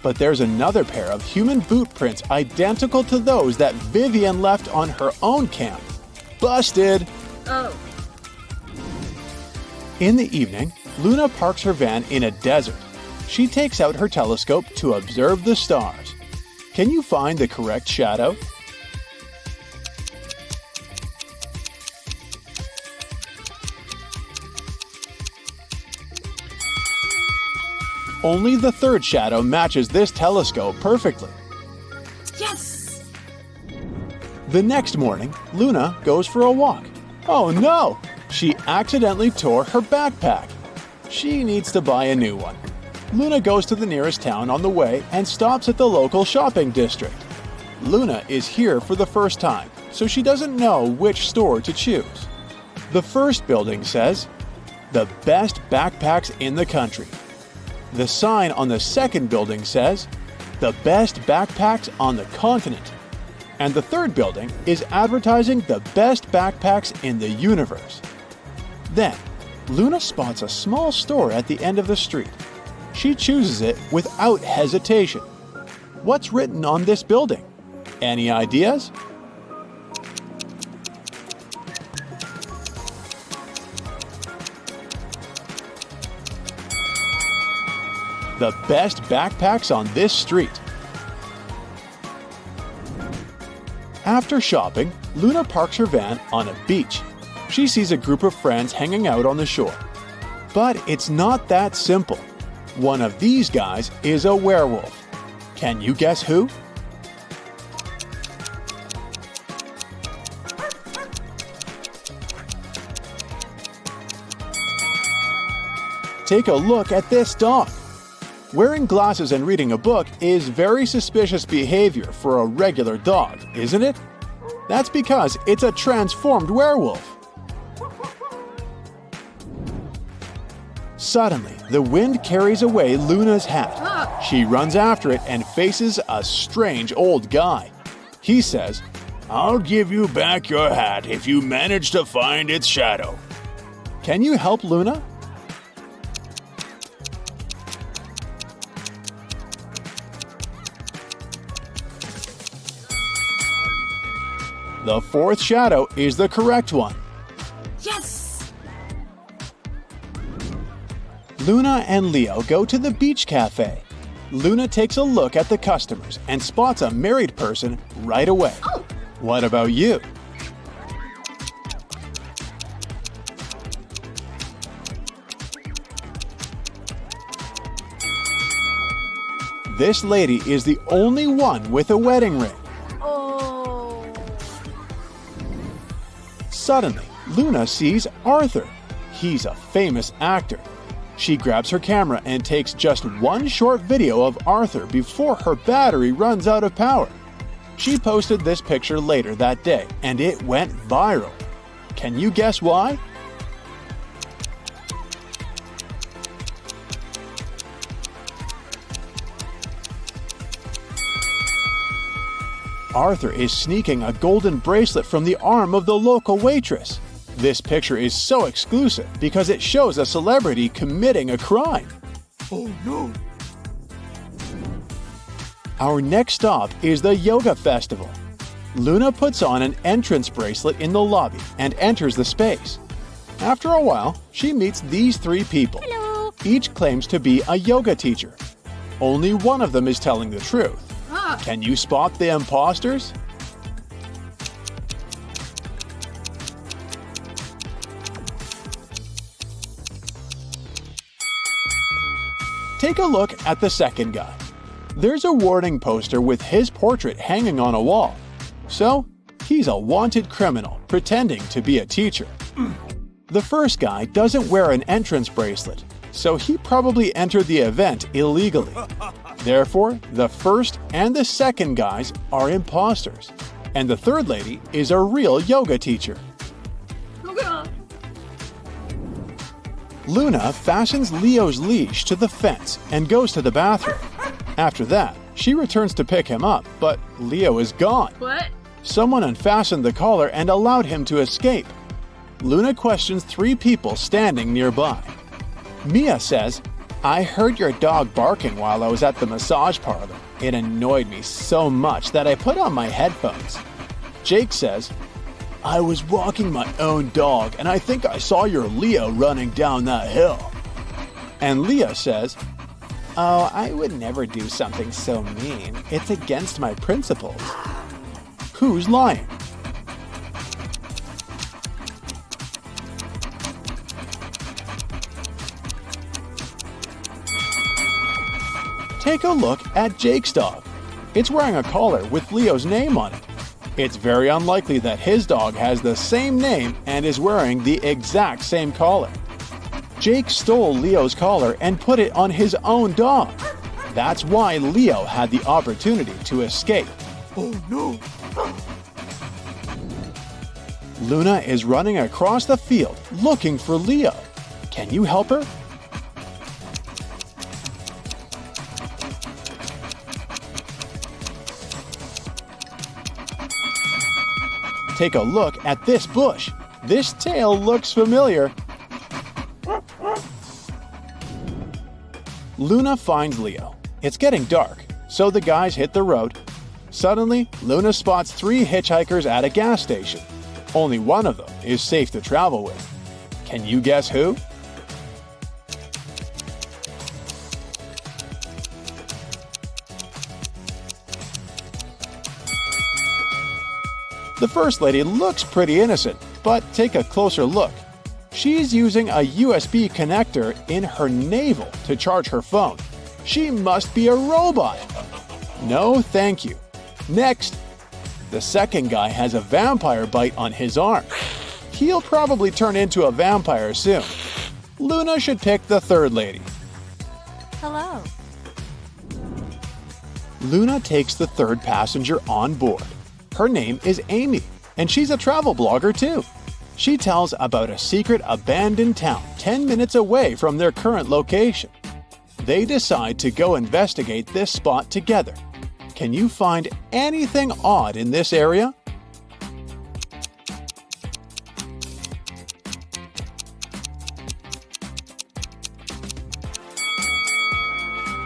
But there's another pair of human boot prints identical to those that Vivian left on her own camp. Busted! Oh. In the evening, Luna parks her van in a desert. She takes out her telescope to observe the stars. Can you find the correct shadow? Only the third shadow matches this telescope perfectly. Yes! The next morning, Luna goes for a walk. Oh no! She accidentally tore her backpack. She needs to buy a new one. Luna goes to the nearest town on the way and stops at the local shopping district. Luna is here for the first time, so she doesn't know which store to choose. The first building says, "The best backpacks in the country." The sign on the second building says, "The best backpacks on the continent." And the third building is advertising the best backpacks in the universe. Then, Luna spots a small store at the end of the street. She chooses it without hesitation. What's written on this building? Any ideas? The best backpacks on this street. After shopping, Luna parks her van on a beach. She sees a group of friends hanging out on the shore. But it's not that simple. One of these guys is a werewolf. Can you guess who? Take a look at this dog. Wearing glasses and reading a book is very suspicious behavior for a regular dog, isn't it? That's because it's a transformed werewolf. Suddenly, the wind carries away Luna's hat. She runs after it and faces a strange old guy. He says, "I'll give you back your hat if you manage to find its shadow." Can you help Luna? The fourth shadow is the correct one. Yes! Luna and Leo go to the beach cafe. Luna takes a look at the customers and spots a married person right away. Oh! What about you? This lady is the only one with a wedding ring. Oh! Suddenly, Luna sees Arthur. He's a famous actor. She grabs her camera and takes just one short video of Arthur before her battery runs out of power. She posted this picture later that day, and it went viral. Can you guess why? Arthur is sneaking a golden bracelet from the arm of the local waitress. This picture is so exclusive because it shows a celebrity committing a crime. Oh no! Our next stop is the yoga festival. Luna puts on an entrance bracelet in the lobby and enters the space. After a while, she meets these three people. Hello! Each claims to be a yoga teacher. Only one of them is telling the truth. Can you spot the imposters? Take a look at the second guy. There's a warning poster with his portrait hanging on a wall. So, he's a wanted criminal pretending to be a teacher. The first guy doesn't wear an entrance bracelet, so he probably entered the event illegally. Therefore, the first and the second guys are imposters, and the third lady is a real yoga teacher. Luna fastens Leo's leash to the fence and goes to the bathroom. After that, she returns to pick him up, but Leo is gone. What? Someone unfastened the collar and allowed him to escape. Luna questions three people standing nearby. Mia says, "I heard your dog barking while I was at the massage parlor. It annoyed me so much that I put on my headphones." Jake says, "I was walking my own dog and I think I saw your Leo running down that hill." And Leah says, "Oh, I would never do something so mean. It's against my principles." Who's lying? Take a look at Jake's dog. It's wearing a collar with Leo's name on it. It's very unlikely that his dog has the same name and is wearing the exact same collar. Jake stole Leo's collar and put it on his own dog. That's why Leo had the opportunity to escape. Oh no! Luna is running across the field looking for Leo. Can you help her? Take a look at this bush. This tail looks familiar. Luna finds Leo. It's getting dark, so the guys hit the road. Suddenly, Luna spots three hitchhikers at a gas station. Only one of them is safe to travel with. Can you guess who? The first lady looks pretty innocent, but take a closer look. She's using a USB connector in her navel to charge her phone. She must be a robot. No, thank you. Next, the second guy has a vampire bite on his arm. He'll probably turn into a vampire soon. Luna should pick the third lady. Hello. Luna takes the third passenger on board. Her name is Amy. And she's a travel blogger too. She tells about a secret abandoned town 10 minutes away from their current location. They decide to go investigate this spot together. Can you find anything odd in this area?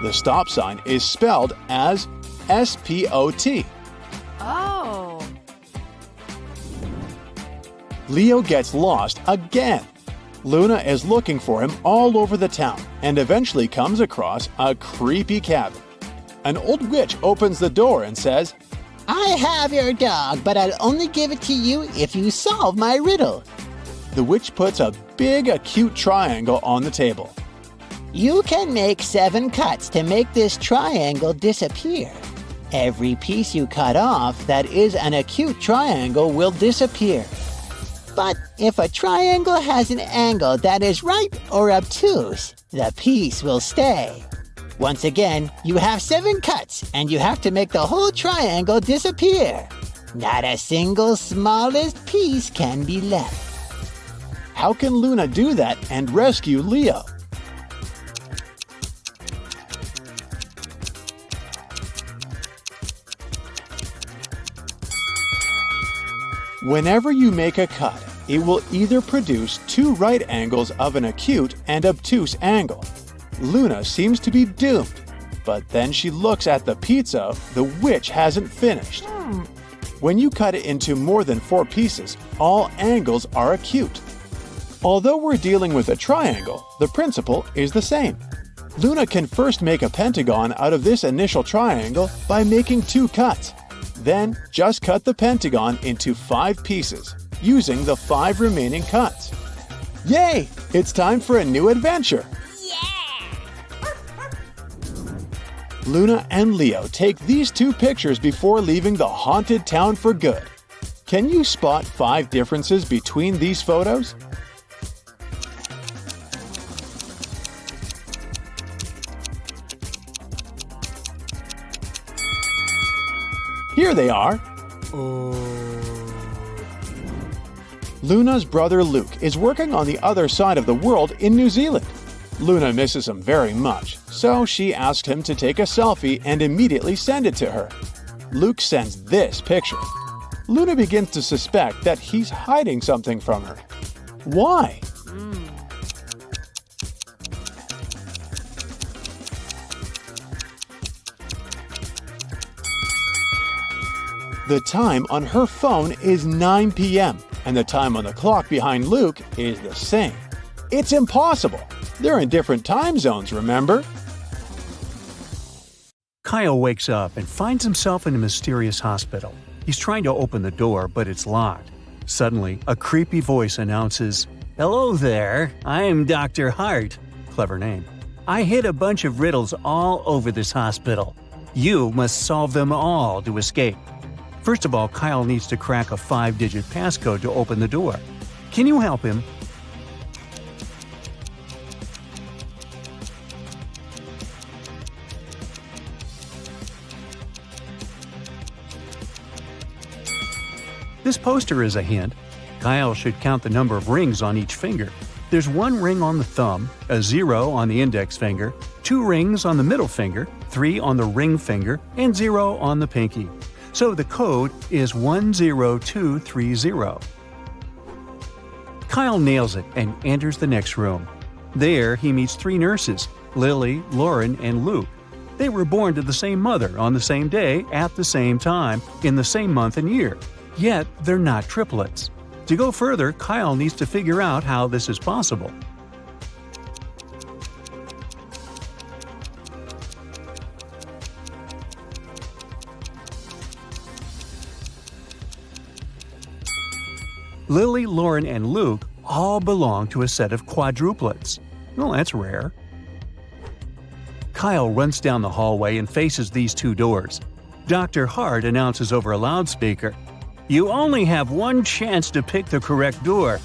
The stop sign is spelled as S-P-O-T. Oh. Leo gets lost again. Luna is looking for him all over the town and eventually comes across a creepy cabin. An old witch opens the door and says, I have your dog, but I'll only give it to you if you solve my riddle. The witch puts a big acute triangle on the table. You can make 7 cuts to make this triangle disappear. Every piece you cut off that is an acute triangle will disappear. But if a triangle has an angle that is right or obtuse, the piece will stay. Once again, you have 7 cuts and you have to make the whole triangle disappear. Not a single smallest piece can be left. How can Luna do that and rescue Leo? Whenever you make a cut, it will either produce 2 right angles of an acute and obtuse angle. Luna seems to be doomed, but then she looks at the pizza the witch hasn't finished. When you cut it into more than 4 pieces, all angles are acute. Although we're dealing with a triangle, the principle is the same. Luna can first make a pentagon out of this initial triangle by making 2 cuts. Then just cut the pentagon into 5 pieces, using the 5 remaining cuts. Yay! It's time for a new adventure! Luna and Leo take these 2 pictures before leaving the haunted town for good. Can you spot 5 differences between these photos? Here they are. Luna's brother Luke is working on the other side of the world in New Zealand. Luna misses him very much, so she asked him to take a selfie and immediately send it to her. Luke sends this picture. Luna begins to suspect that he's hiding something from her. Why? The time on her phone is 9 p.m., and the time on the clock behind Luke is the same. It's impossible. They're in different time zones, remember? Kyle wakes up and finds himself in a mysterious hospital. He's trying to open the door, but it's locked. Suddenly, a creepy voice announces, "Hello there, I'm Dr. Hart." Clever name. "I hid a bunch of riddles all over this hospital. You must solve them all to escape." First of all, Kyle needs to crack a 5-digit passcode to open the door. Can you help him? This poster is a hint. Kyle should count the number of rings on each finger. There's 1 ring on the thumb, a 0 on the index finger, 2 rings on the middle finger, 3 on the ring finger, and 0 on the pinky. So the code is 10230. Kyle nails it and enters the next room. There he meets 3 nurses, Lily, Lauren, and Luke. They were born to the same mother on the same day at the same time in the same month and year. Yet they're not triplets. To go further, Kyle needs to figure out how this is possible. Lily, Lauren, and Luke all belong to a set of quadruplets. Well, that's rare. Kyle runs down the hallway and faces these 2 doors. Dr. Hart announces over a loudspeaker, "You only have 1 chance to pick the correct door.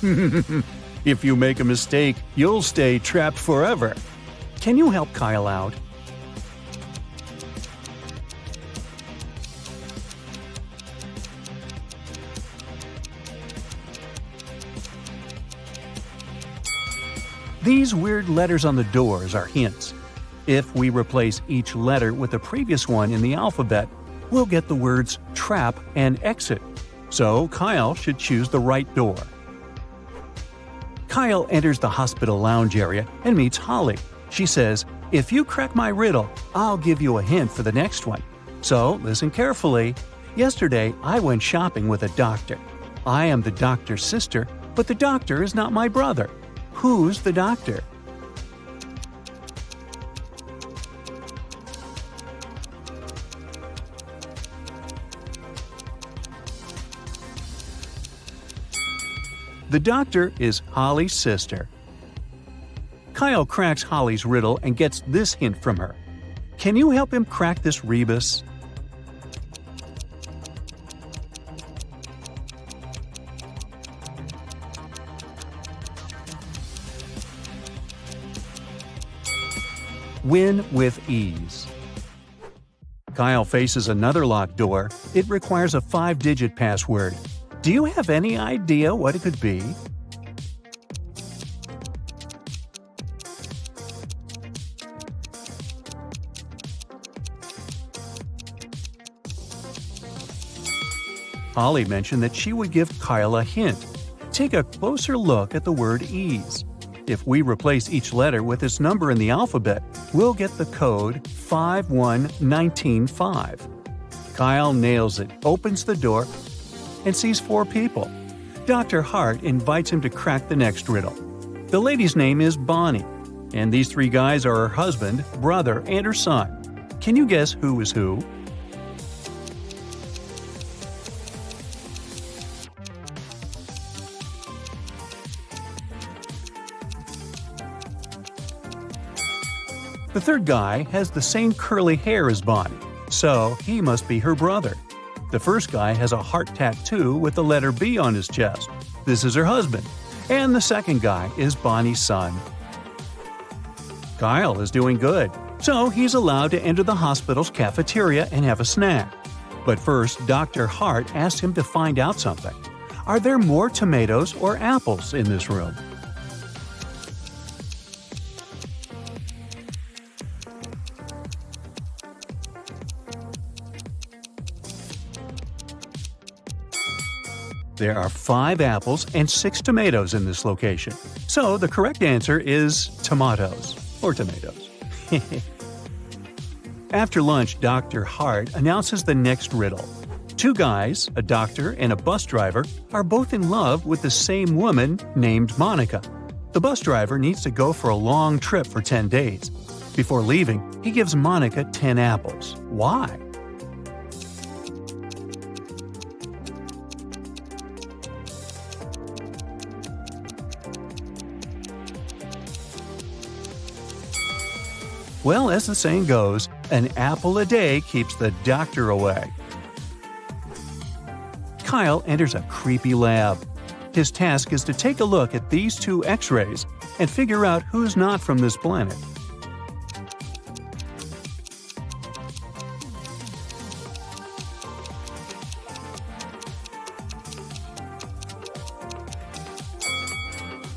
If you make a mistake, you'll stay trapped forever." Can you help Kyle out? These weird letters on the doors are hints. If we replace each letter with the previous one in the alphabet, we'll get the words trap and exit. So Kyle should choose the right door. Kyle enters the hospital lounge area and meets Holly. She says, "If you crack my riddle, I'll give you a hint for the next one. So listen carefully. Yesterday, I went shopping with a doctor. I am the doctor's sister, but the doctor is not my brother. Who's the doctor?" The doctor is Holly's sister. Kyle cracks Holly's riddle and gets this hint from her. Can you help him crack this rebus? Win with ease. Kyle faces another locked door. It requires a 5-digit password. Do you have any idea what it could be? Holly mentioned that she would give Kyle a hint. Take a closer look at the word ease. If we replace each letter with its number in the alphabet, we'll get the code 51195. Kyle nails it, opens the door, and sees 4 people. Dr. Hart invites him to crack the next riddle. The lady's name is Bonnie, and these 3 guys are her husband, brother, and her son. Can you guess who is who? The third guy has the same curly hair as Bonnie, so he must be her brother. The first guy has a heart tattoo with the letter B on his chest. This is her husband. And the second guy is Bonnie's son. Kyle is doing good, so he's allowed to enter the hospital's cafeteria and have a snack. But first, Dr. Hart asked him to find out something. Are there more tomatoes or apples in this room? There are 5 apples and 6 tomatoes in this location. So the correct answer is tomatoes, or tomatoes. After lunch, Dr. Hart announces the next riddle. 2 guys, a doctor and a bus driver, are both in love with the same woman named Monica. The bus driver needs to go for a long trip for 10 days. Before leaving, he gives Monica 10 apples. Why? Well, as the saying goes, an apple a day keeps the doctor away. Kyle enters a creepy lab. His task is to take a look at these 2 X-rays and figure out who's not from this planet.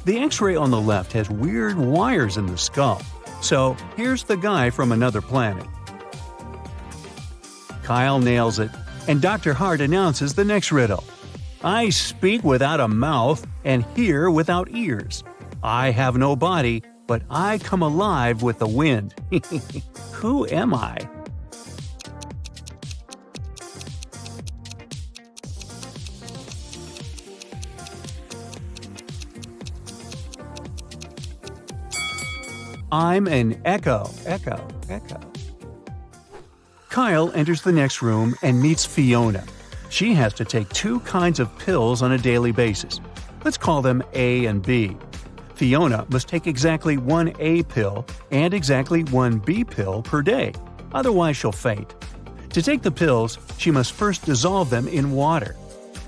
The X-ray on the left has weird wires in the skull. So here's the guy from another planet. Kyle nails it, and Dr. Hart announces the next riddle. I speak without a mouth and hear without ears. I have no body, but I come alive with the wind. Who am I? I'm an echo. Kyle enters the next room and meets Fiona. She has to take 2 kinds of pills on a daily basis. Let's call them A and B. Fiona must take exactly 1 A pill and exactly 1 B pill per day, otherwise she'll faint. To take the pills, she must first dissolve them in water.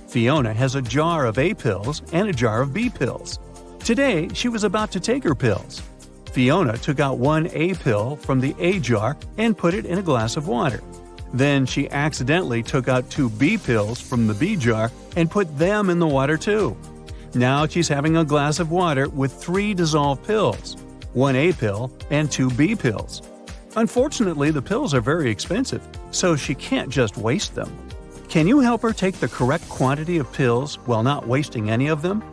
Fiona has a jar of A pills and a jar of B pills. Today, she was about to take her pills. Fiona took out 1 A pill from the A jar and put it in a glass of water. Then she accidentally took out 2 B pills from the B jar and put them in the water too. Now she's having a glass of water with 3 dissolved pills, 1 A pill and 2 B pills. Unfortunately, the pills are very expensive, so she can't just waste them. Can you help her take the correct quantity of pills while not wasting any of them?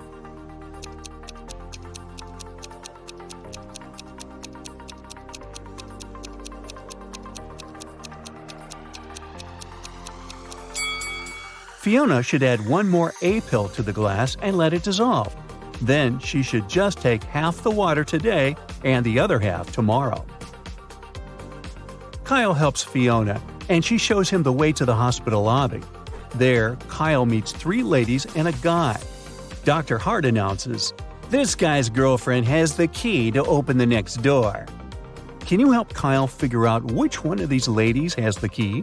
Fiona should add 1 more A pill to the glass and let it dissolve. Then she should just take half the water today and the other half tomorrow. Kyle helps Fiona, and she shows him the way to the hospital lobby. There, Kyle meets 3 ladies and a guy. Dr. Hart announces, "This guy's girlfriend has the key to open the next door." Can you help Kyle figure out which one of these ladies has the key?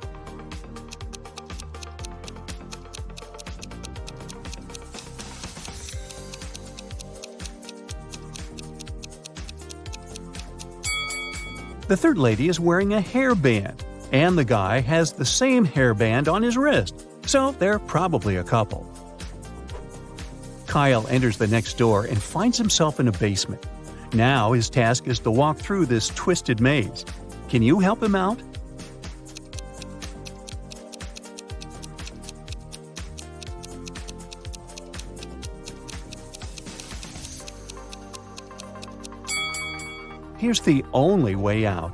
The third lady is wearing a hairband, and the guy has the same hairband on his wrist, so they're probably a couple. Kyle enters the next door and finds himself in a basement. Now his task is to walk through this twisted maze. Can you help him out? Here's the only way out.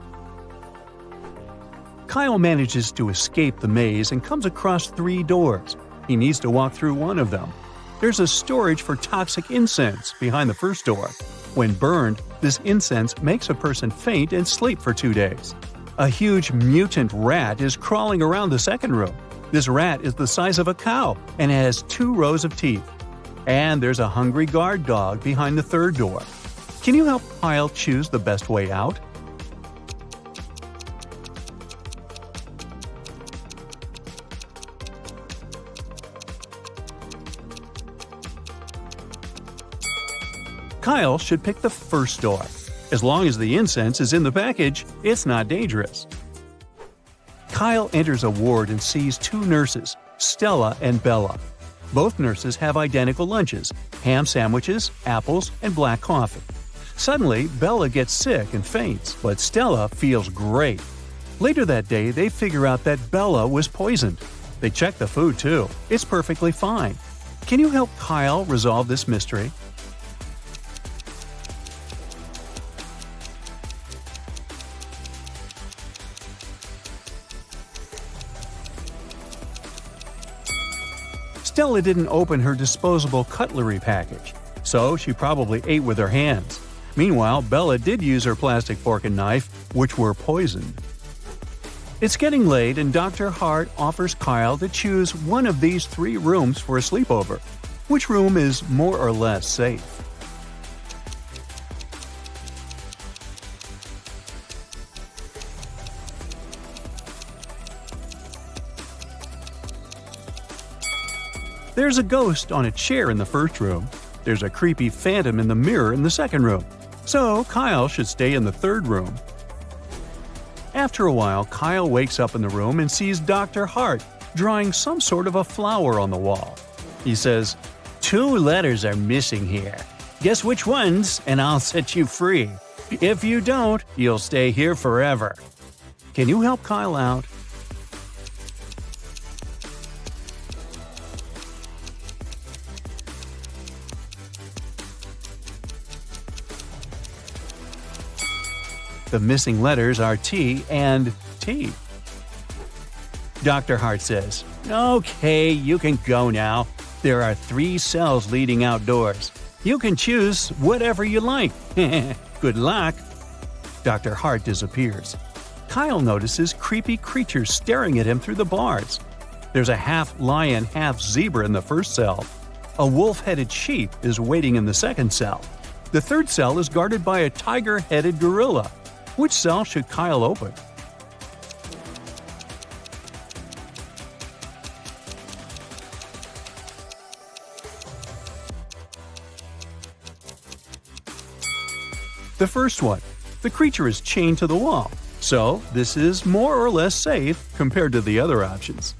Kyle manages to escape the maze and comes across 3 doors. He needs to walk through one of them. There's a storage for toxic incense behind the first door. When burned, this incense makes a person faint and sleep for 2 days. A huge mutant rat is crawling around the second room. This rat is the size of a cow and has 2 rows of teeth. And there's a hungry guard dog behind the third door. Can you help Kyle choose the best way out? Kyle should pick the first door. As long as the incense is in the package, it's not dangerous. Kyle enters a ward and sees 2 nurses, Stella and Bella. Both nurses have identical lunches: ham sandwiches, apples, and black coffee. Suddenly, Bella gets sick and faints, but Stella feels great. Later that day, they figure out that Bella was poisoned. They check the food too. It's perfectly fine. Can you help Kyle resolve this mystery? Stella didn't open her disposable cutlery package, so she probably ate with her hands. Meanwhile, Bella did use her plastic fork and knife, which were poisoned. It's getting late, and Dr. Hart offers Kyle to choose one of these 3 rooms for a sleepover. Which room is more or less safe? There's a ghost on a chair in the first room. There's a creepy phantom in the mirror in the second room. So Kyle should stay in the third room. After a while, Kyle wakes up in the room and sees Dr. Hart drawing some sort of a flower on the wall. He says, "2 letters are missing here. Guess which ones, and I'll set you free. If you don't, you'll stay here forever." Can you help Kyle out? The missing letters are T and T. Dr. Hart says, "Okay, you can go now. There are 3 cells leading outdoors. You can choose whatever you like. Good luck." Dr. Hart disappears. Kyle notices creepy creatures staring at him through the bars. There's a half-lion, half-zebra in the first cell. A wolf-headed sheep is waiting in the second cell. The third cell is guarded by a tiger-headed gorilla. Which cell should Kyle open? The first one. The creature is chained to the wall, so this is more or less safe compared to the other options.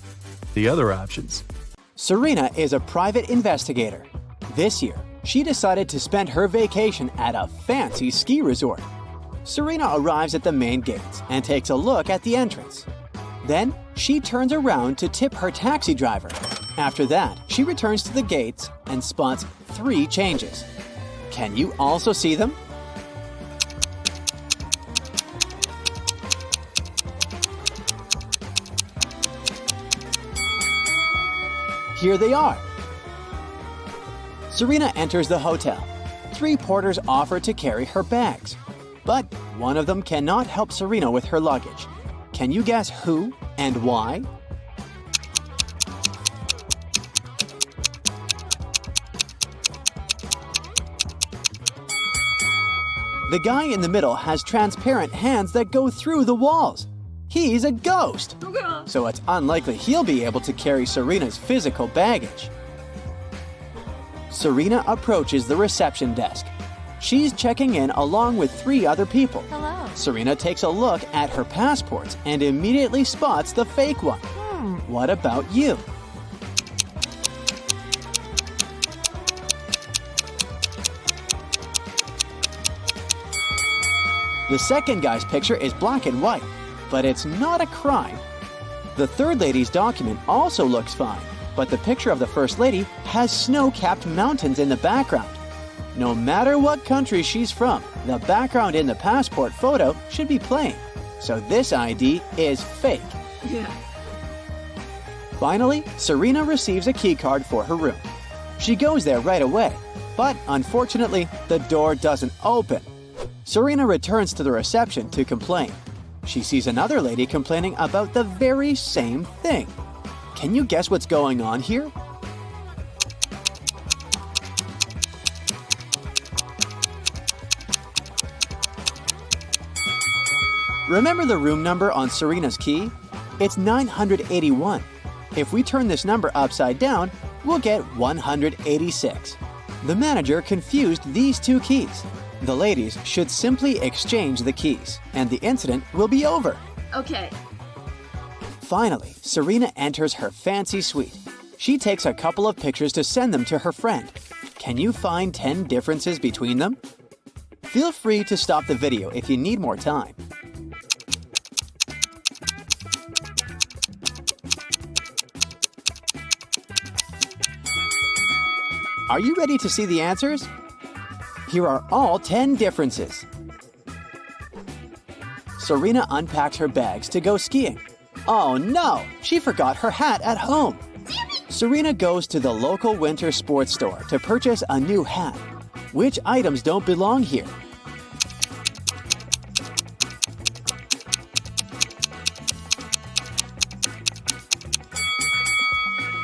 Serena is a private investigator. This year, She decided to spend her vacation at a fancy ski resort. Serena arrives at the main gates and takes a look at the entrance. Then, she turns around to tip her taxi driver. After that, she returns to the gates and spots 3 changes. Can you also see them? Here they are. Serena enters the hotel. 3 porters offer to carry her bags, but one of them cannot help Serena with her luggage. Can you guess who and why? The guy in the middle has transparent hands that go through the walls. He's a ghost, so it's unlikely he'll be able to carry Serena's physical baggage. Serena approaches the reception desk. She's checking in along with 3 other people. Hello. Serena takes a look at her passports and immediately spots the fake one. What about you? The second guy's picture is black and white, but it's not a crime. The third lady's document also looks fine, but the picture of the first lady has snow-capped mountains in the background. No matter what country she's from, the background in the passport photo should be plain, so this ID is fake. Finally, Serena receives a key card for her room. She goes there right away, but unfortunately, the door doesn't open. Serena returns to the reception to complain. She sees another lady complaining about the very same thing. Can you guess what's going on here? Remember the room number on Serena's key? It's 981. If we turn this number upside down, we'll get 186. The manager confused these 2 keys. The ladies should simply exchange the keys, and the incident will be over. Okay. Finally, Serena enters her fancy suite. She takes a couple of pictures to send them to her friend. Can you find 10 differences between them? Feel free to stop the video if you need more time. Are you ready to see the answers? Here are all 10 differences. Serena unpacks her bags to go skiing. Oh no, she forgot her hat at home. Serena goes to the local winter sports store to purchase a new hat. Which items don't belong here?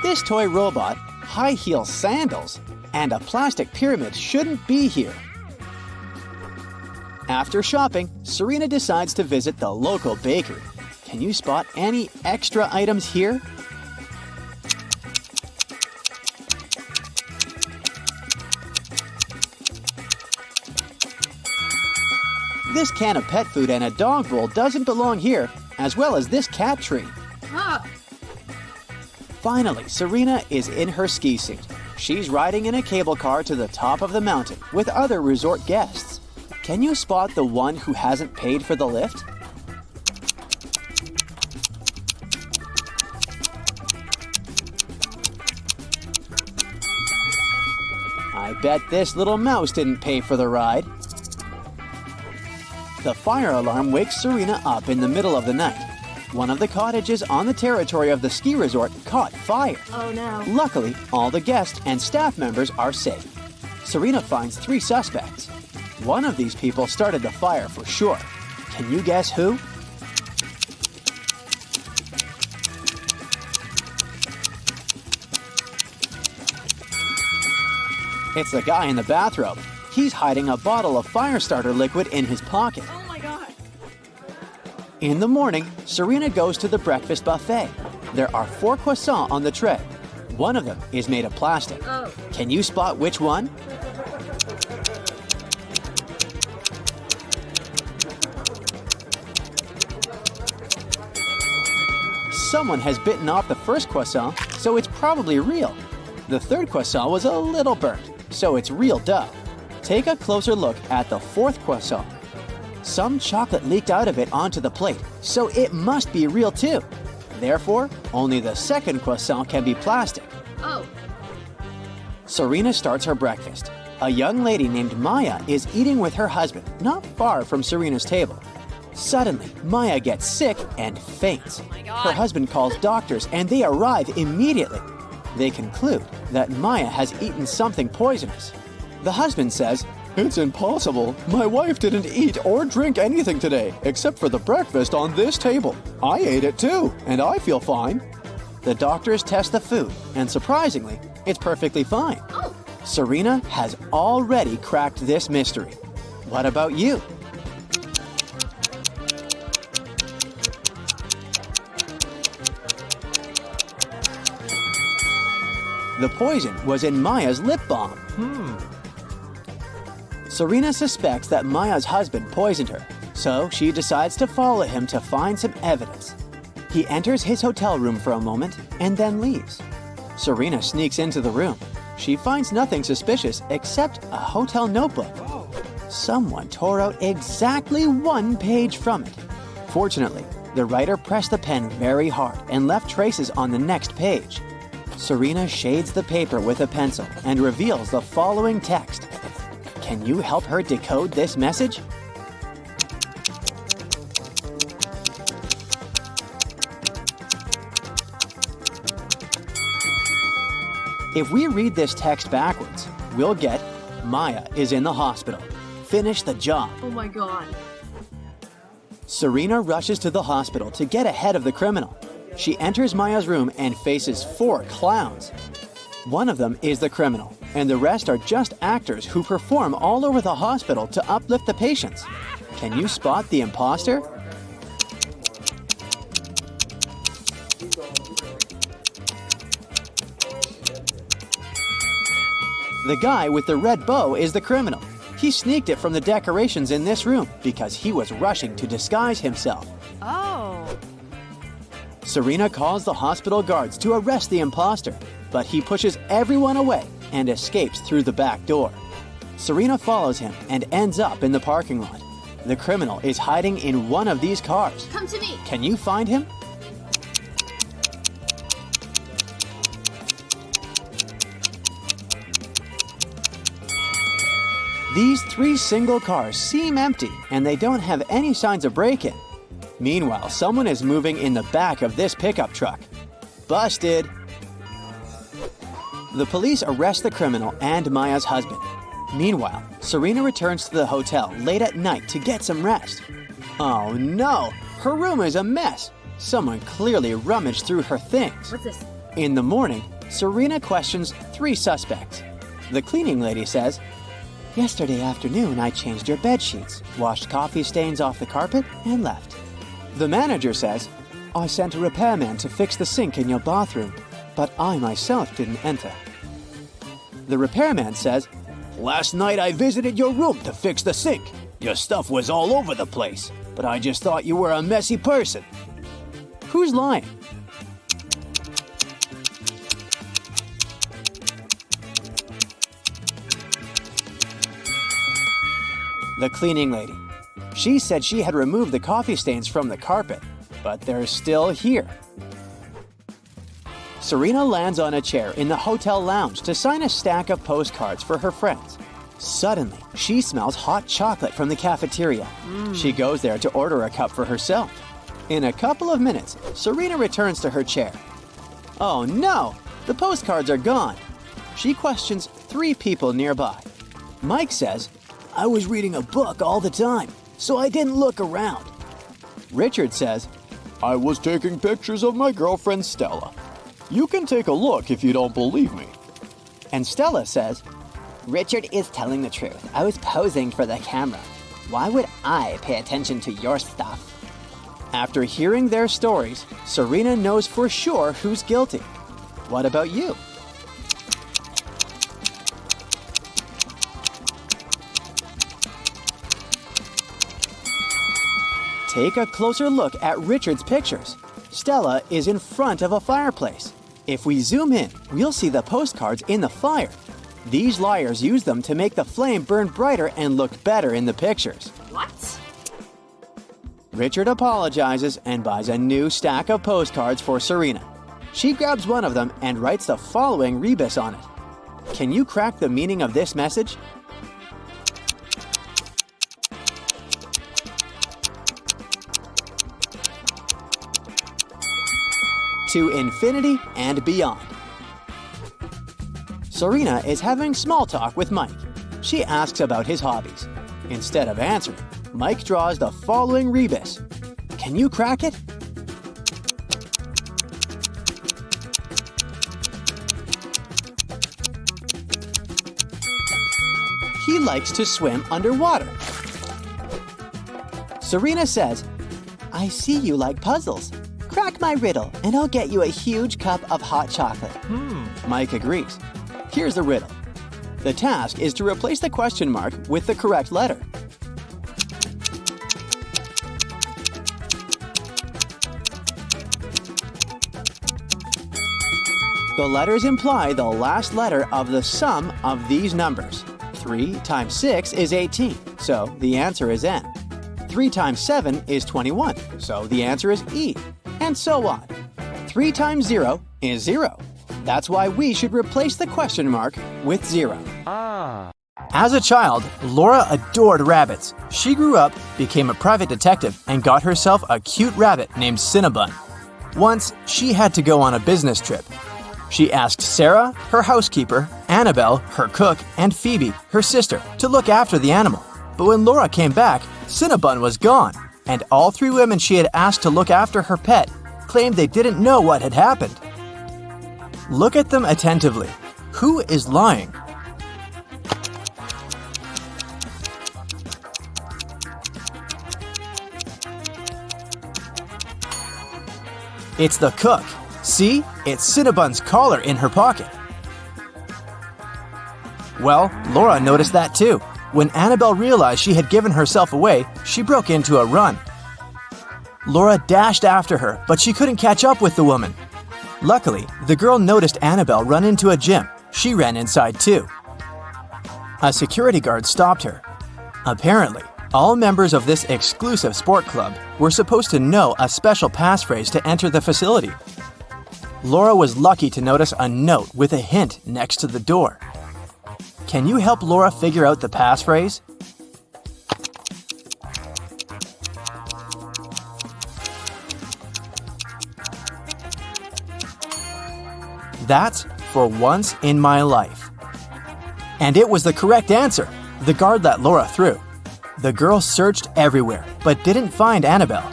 This toy robot, high heel sandals, and a plastic pyramid shouldn't be here. After shopping, Serena decides to visit the local bakery. Can you spot any extra items here? This can of pet food and a dog bowl doesn't belong here, as well as this cat tree. Finally, Serena is in her ski suit. She's riding in a cable car to the top of the mountain with other resort guests. Can you spot the one who hasn't paid for the lift? I bet this little mouse didn't pay for the ride. The fire alarm wakes Serena up in the middle of the night. One of the cottages on the territory of the ski resort caught fire. Oh no. Luckily, all the guests and staff members are safe. Serena finds 3 suspects. One of these people started the fire for sure. Can you guess who? It's the guy in the bathrobe. He's hiding a bottle of fire starter liquid in his pocket. Oh my god. In the morning, Serena goes to the breakfast buffet. There are 4 croissants on the tray. One of them is made of plastic. Oh. Can you spot which one? Someone has bitten off the first croissant, so it's probably real. The third croissant was a little burnt, so it's real dough. Take a closer look at the fourth croissant. Some chocolate leaked out of it onto the plate, so it must be real too. Therefore, only the second croissant can be plastic. Oh. Serena starts her breakfast. A young lady named Maya is eating with her husband, not far from Serena's table. Suddenly, Maya gets sick and faints. Oh my God. Her husband calls doctors and they arrive immediately. They conclude that Maya has eaten something poisonous. The husband says, "It's impossible. My wife didn't eat or drink anything today except for the breakfast on this table. I ate it too, and I feel fine." The doctors test the food, and surprisingly, it's perfectly fine. Oh. Serena has already cracked this mystery. What about you? The poison was in Maya's lip balm. Serena suspects that Maya's husband poisoned her, so she decides to follow him to find some evidence. He enters his hotel room for a moment and then leaves. Serena sneaks into the room. She finds nothing suspicious except a hotel notebook. Someone tore out exactly one page from it. Fortunately, the writer pressed the pen very hard and left traces on the next page. Serena shades the paper with a pencil and reveals the following text. Can you help her decode this message? If we read this text backwards, we'll get Maya is in the hospital. Finish the job. Oh my God. Serena rushes to the hospital to get ahead of the criminal. She enters Maya's room and faces 4 clowns. One of them is the criminal, and the rest are just actors who perform all over the hospital to uplift the patients. Can you spot the imposter? The guy with the red bow is the criminal. He sneaked it from the decorations in this room because he was rushing to disguise himself. Oh. Serena calls the hospital guards to arrest the imposter, but he pushes everyone away and escapes through the back door. Serena follows him and ends up in the parking lot. The criminal is hiding in one of these cars. Come to me. Can you find him? These 3 single cars seem empty and they don't have any signs of break-in. Meanwhile, someone is moving in the back of this pickup truck. Busted! The police arrest the criminal and Maya's husband. Meanwhile, Serena returns to the hotel late at night to get some rest. Oh no! Her room is a mess! Someone clearly rummaged through her things. What's this? In the morning, Serena questions 3 suspects. The cleaning lady says, "Yesterday afternoon, I changed your bed sheets, washed coffee stains off the carpet, and left." The manager says, "I sent a repairman to fix the sink in your bathroom, but I myself didn't enter." The repairman says, "Last night I visited your room to fix the sink. Your stuff was all over the place, but I just thought you were a messy person." Who's lying? The cleaning lady. She said she had removed the coffee stains from the carpet, but they're still here. Serena lands on a chair in the hotel lounge to sign a stack of postcards for her friends. Suddenly, she smells hot chocolate from the cafeteria. She goes there to order a cup for herself. In a couple of minutes, Serena returns to her chair. Oh no! The postcards are gone. She questions 3 people nearby. Mike says, "I was reading a book all the time, so I didn't look around." Richard says, "I was taking pictures of my girlfriend Stella. You can take a look if you don't believe me." And Stella says, "Richard is telling the truth. I was posing for the camera. Why would I pay attention to your stuff?" After hearing their stories, Serena knows for sure who's guilty. What about you? Take a closer look at Richard's pictures. Stella is in front of a fireplace. If we zoom in, we'll see the postcards in the fire. These liars use them to make the flame burn brighter and look better in the pictures. What? Richard apologizes and buys a new stack of postcards for Serena. She grabs one of them and writes the following rebus on it. Can you crack the meaning of this message? To infinity and beyond. Serena is having small talk with Mike. She asks about his hobbies. Instead of answering, Mike draws the following rebus. Can you crack it? He likes to swim underwater. Serena says, I see you like puzzles. Crack my riddle and I'll get you a huge cup of hot chocolate. Mike agrees. Here's the riddle. The task is to replace the question mark with the correct letter. The letters imply the last letter of the sum of these numbers. 3 times 6 is 18, so the answer is N. 3 times 7 is 21, so the answer is E. And so on. 3 times 0 is 0. That's why we should replace the question mark with 0. As a child, Laura adored rabbits. She grew up, became a private detective, and got herself a cute rabbit named Cinnabon. Once, she had to go on a business trip. She asked Sarah, her housekeeper, Annabelle, her cook, and Phoebe, her sister, to look after the animal. But when Laura came back, Cinnabon was gone, and all 3 women she had asked to look after her pet claimed they didn't know what had happened. Look at them attentively. Who is lying? It's the cook. See? It's Cinnabon's collar in her pocket. Well, Laura noticed that too. When Annabelle realized she had given herself away, she broke into a run. Laura dashed after her, but she couldn't catch up with the woman. Luckily, the girl noticed Annabelle run into a gym. She ran inside too. A security guard stopped her. Apparently, all members of this exclusive sport club were supposed to know a special passphrase to enter the facility. Laura was lucky to notice a note with a hint next to the door. Can you help Laura figure out the passphrase? That's for once in my life. And it was the correct answer. The guard let Laura through. The girl searched everywhere, but didn't find Annabelle.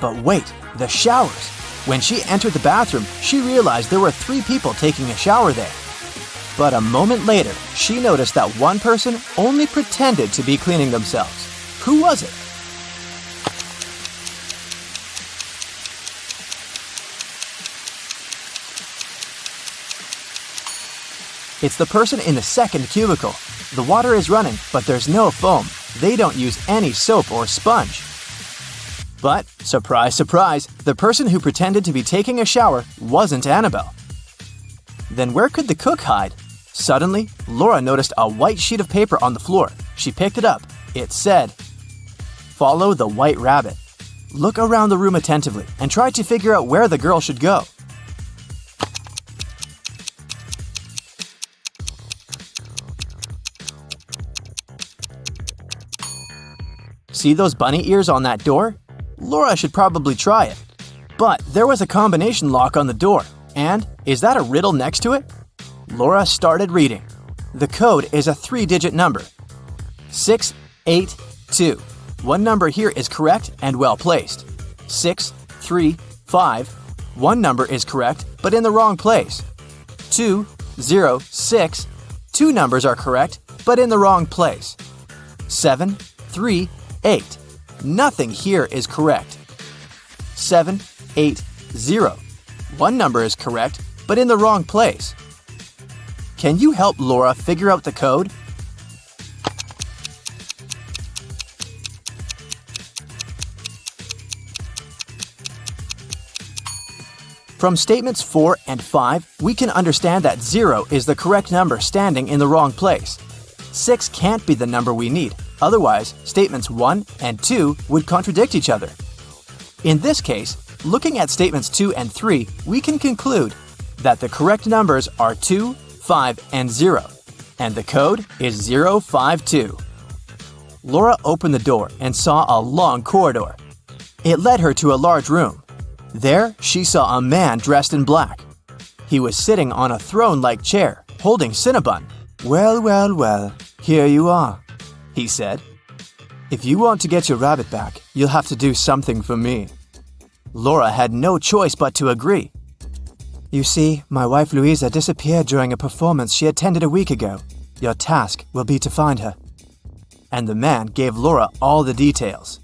But wait, the showers. When she entered the bathroom, she realized there were 3 people taking a shower there. But a moment later, she noticed that one person only pretended to be cleaning themselves. Who was it? It's the person in the second cubicle. The water is running, but there's no foam. They don't use any soap or sponge. But, surprise, surprise, the person who pretended to be taking a shower wasn't Annabelle. Then where could the cook hide? Suddenly, Laura noticed a white sheet of paper on the floor. She picked it up. It said, "Follow the white rabbit." Look around the room attentively and try to figure out where the girl should go. See those bunny ears on that door? Laura should probably try it. But there was a combination lock on the door. And is that a riddle next to it? Laura started reading. The code is a 3-digit number. 682. One number here is correct and well placed. 635. One number is correct but in the wrong place. 206. 2 numbers are correct but in the wrong place. 738. Nothing here is correct. 780. One number is correct, but in the wrong place. Can you help Laura figure out the code? From statements 4 and 5, we can understand that 0 is the correct number standing in the wrong place. 6 can't be the number we need, otherwise statements 1 and 2 would contradict each other. In this case, looking at statements 2 and 3, we can conclude that the correct numbers are 2, 5, and 0, and the code is 052. Laura opened the door and saw a long corridor. It led her to a large room. There, she saw a man dressed in black. He was sitting on a throne-like chair, holding Cinnabon. "Well, well, well, here you are," he said. "If you want to get your rabbit back, you'll have to do something for me." Laura had no choice but to agree. "You see, my wife Louisa disappeared during a performance she attended a week ago. Your task will be to find her." And the man gave Laura all the details.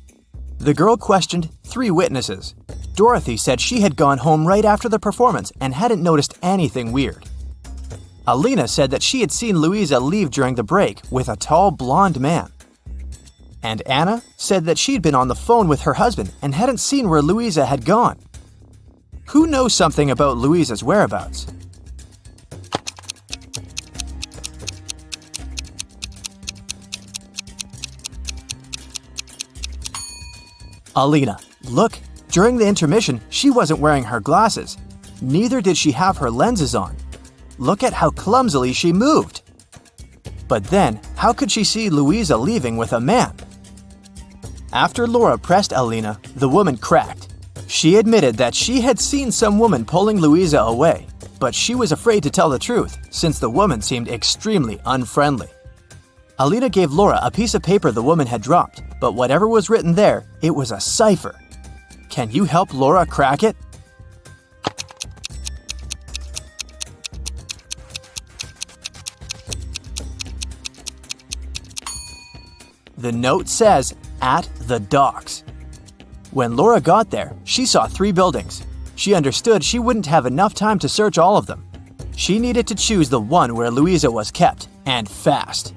The girl questioned 3 witnesses. Dorothy said she had gone home right after the performance and hadn't noticed anything weird. Alina said that she had seen Louisa leave during the break with a tall blonde man. And Anna said that she'd been on the phone with her husband and hadn't seen where Louisa had gone. Who knows something about Louisa's whereabouts? Alina, look, during the intermission, she wasn't wearing her glasses. Neither did she have her lenses on. Look at how clumsily she moved. But then, how could she see Louisa leaving with a man? After Laura pressed Alina, the woman cracked. She admitted that she had seen some woman pulling Louisa away, but she was afraid to tell the truth since the woman seemed extremely unfriendly. Alina gave Laura a piece of paper the woman had dropped, but whatever was written there, it was a cipher. Can you help Laura crack it? The note says, "At the docks." When Laura got there, she saw 3 buildings. She understood she wouldn't have enough time to search all of them. She needed to choose the one where Louisa was kept, and fast.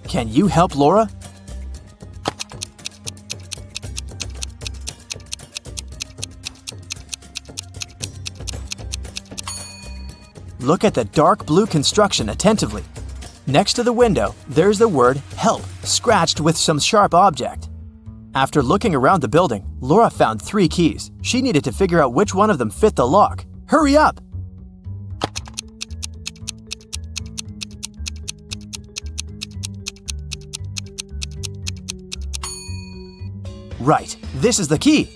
Can you help Laura? Look at the dark blue construction attentively. Next to the window, there's the word "help" scratched with some sharp object. After looking around the building, Laura found 3 keys. She needed to figure out which one of them fit the lock. Hurry up! Right, this is the key.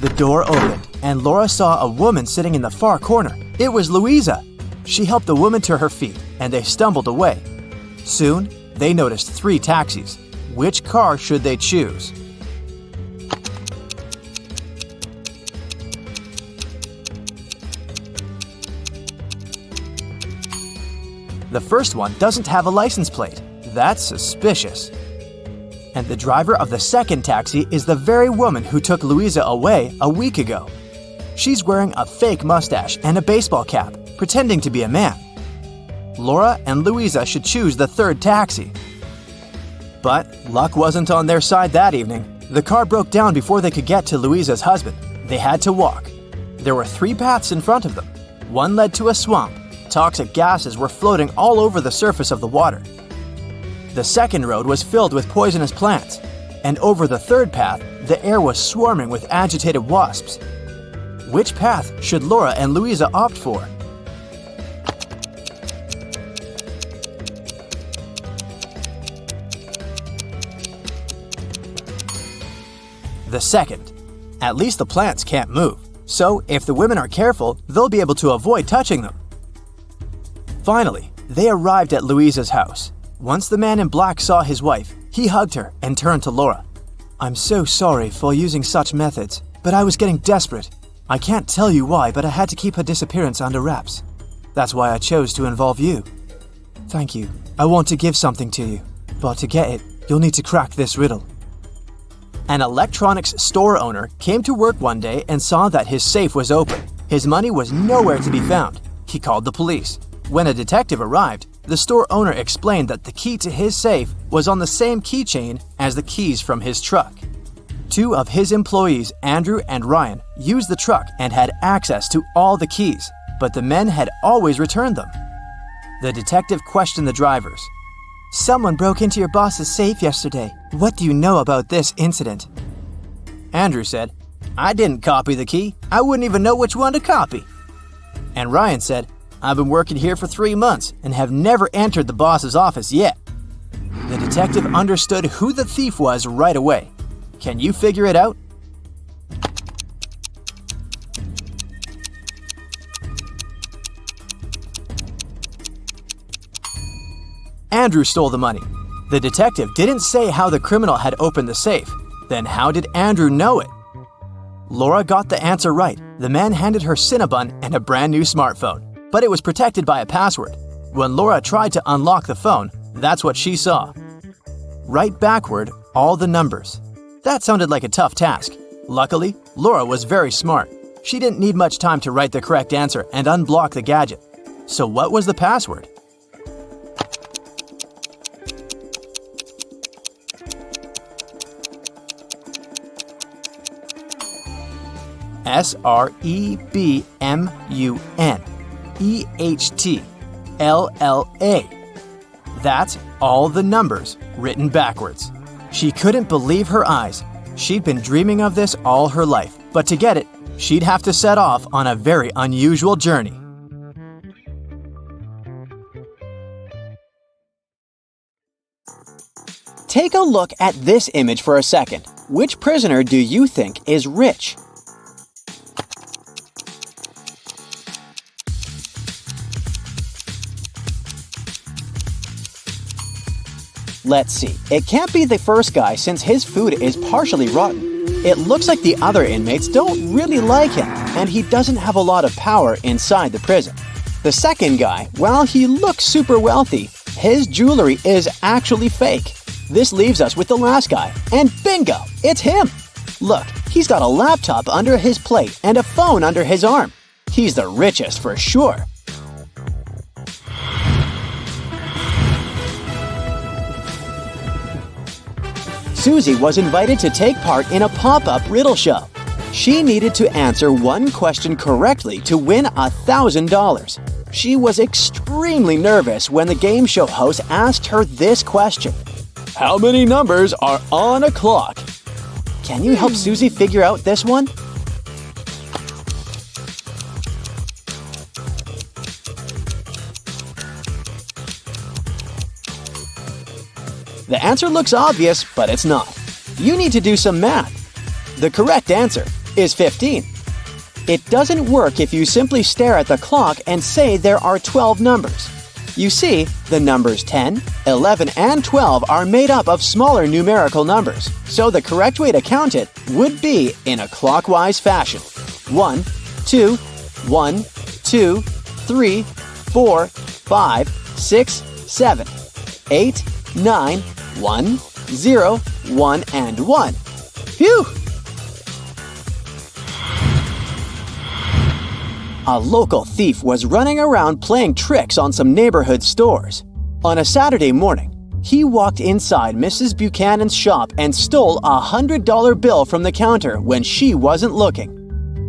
The door opened, and Laura saw a woman sitting in the far corner. It was Louisa. She helped the woman to her feet, and they stumbled away. Soon, they noticed 3 taxis. Which car should they choose? The first one doesn't have a license plate. That's suspicious. And the driver of the second taxi is the very woman who took Louisa away a week ago. She's wearing a fake mustache and a baseball cap, pretending to be a man. Laura and Louisa should choose the third taxi. But luck wasn't on their side that evening. The car broke down before they could get to Louisa's husband. They had to walk. There were 3 paths in front of them. One led to a swamp. Toxic gases were floating all over the surface of the water. The second road was filled with poisonous plants. And over the third path, the air was swarming with agitated wasps. Which path should Laura and Louisa opt for? The second. At least the plants can't move, so if the women are careful, they'll be able to avoid touching them. Finally, they arrived at Louisa's house. Once the man in black saw his wife, he hugged her and turned to Laura. "I'm so sorry for using such methods, but I was getting desperate. I can't tell you why, but I had to keep her disappearance under wraps. That's why I chose to involve you. Thank you. I want to give something to you, but to get it, you'll need to crack this riddle." An electronics store owner came to work one day and saw that his safe was open. His money was nowhere to be found. He called the police. When a detective arrived, the store owner explained that the key to his safe was on the same keychain as the keys from his truck. Two of his employees, Andrew and Ryan, used the truck and had access to all the keys, but the men had always returned them. The detective questioned the drivers. "Someone broke into your boss's safe yesterday. What do you know about this incident?" Andrew said, "I didn't copy the key. I wouldn't even know which one to copy." And Ryan said, "I've been working here for 3 months and have never entered the boss's office yet." The detective understood who the thief was right away. Can you figure it out? Andrew stole the money. The detective didn't say how the criminal had opened the safe. Then how did Andrew know it? Laura got the answer right. The man handed her Cinnabon and a brand new smartphone, but it was protected by a password. When Laura tried to unlock the phone, that's what she saw. Write backward all the numbers. That sounded like a tough task. Luckily, Laura was very smart. She didn't need much time to write the correct answer and unblock the gadget. So what was the password? SREBMUNEHTLLA. That's all the numbers written backwards. She couldn't believe her eyes. She'd been dreaming of this all her life, but to get it, she'd have to set off on a very unusual journey. Take a look at this image for a second. Which prisoner do you think is rich? Let's see. It can't be the first guy since his food is partially rotten. It looks like the other inmates don't really like him, and he doesn't have a lot of power inside the prison. The second guy, while he looks super wealthy, his jewelry is actually fake. This leaves us with the last guy, and bingo, it's him! Look, he's got a laptop under his plate and a phone under his arm. He's the richest for sure. Susie was invited to take part in a pop-up riddle show. She needed to answer one question correctly to win $1,000. She was extremely nervous when the game show host asked her this question. How many numbers are on a clock? Can you help Susie figure out this one? The answer looks obvious, but it's not. You need to do some math. The correct answer is 15. It doesn't work if you simply stare at the clock and say there are 12 numbers. You see, the numbers 10, 11, and 12 are made up of smaller numerical numbers, so the correct way to count it would be in a clockwise fashion. 1, 2, 1, 2, 3, 4, 5, 6, 7, 8, 9, 1, 0, 1, and 1. Phew! A local thief was running around playing tricks on some neighborhood stores. On a Saturday morning, he walked inside Mrs. Buchanan's shop and stole a $100 bill from the counter when she wasn't looking.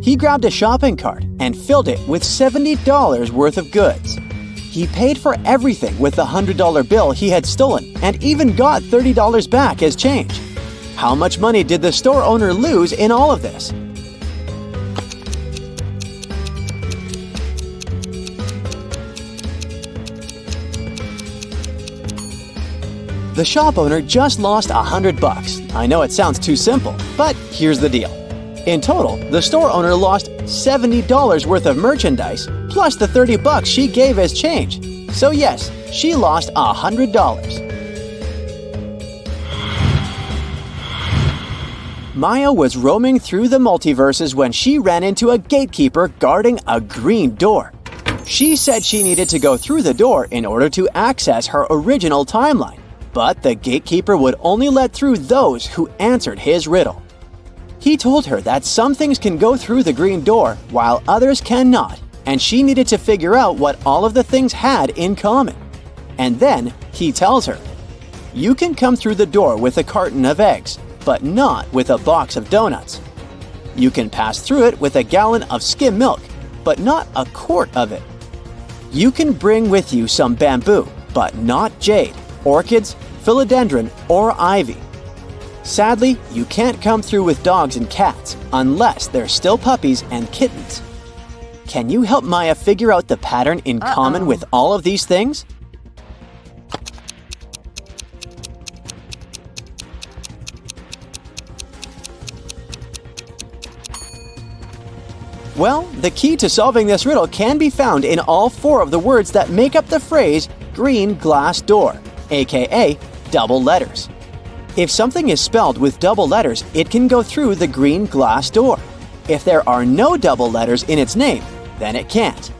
He grabbed a shopping cart and filled it with $70 worth of goods. He paid for everything with the $100 bill he had stolen and even got $30 back as change. How much money did the store owner lose in all of this? The shop owner just lost $100. I know it sounds too simple, but here's the deal. In total, the store owner lost $70 worth of merchandise, plus the $30 she gave as change. So yes, she lost $100. Maya was roaming through the multiverses when she ran into a gatekeeper guarding a green door. She said she needed to go through the door in order to access her original timeline, but the gatekeeper would only let through those who answered his riddle. He told her that some things can go through the green door while others cannot, and she needed to figure out what all of the things had in common. And then he tells her, "You can come through the door with a carton of eggs, but not with a box of donuts. You can pass through it with a gallon of skim milk, but not a quart of it. You can bring with you some bamboo, but not jade, orchids, philodendron, or ivy. Sadly, you can't come through with dogs and cats unless they're still puppies and kittens. Can you help Maya figure out the pattern in common with all of these things? Well, the key to solving this riddle can be found in all 4 of the words that make up the phrase green glass door, aka double letters. If something is spelled with double letters, it can go through the green glass door. If there are no double letters in its name, then it can't.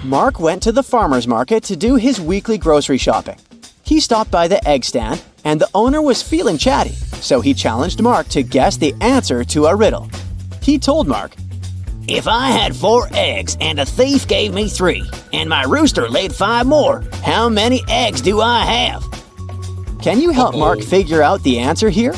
Mark went to the farmer's market to do his weekly grocery shopping. He stopped by the egg stand, and the owner was feeling chatty, so he challenged Mark to guess the answer to a riddle. He told Mark, If I had 4 eggs and a thief gave me 3, and my rooster laid 5 more, how many eggs do I have? Can you help Mark figure out the answer here?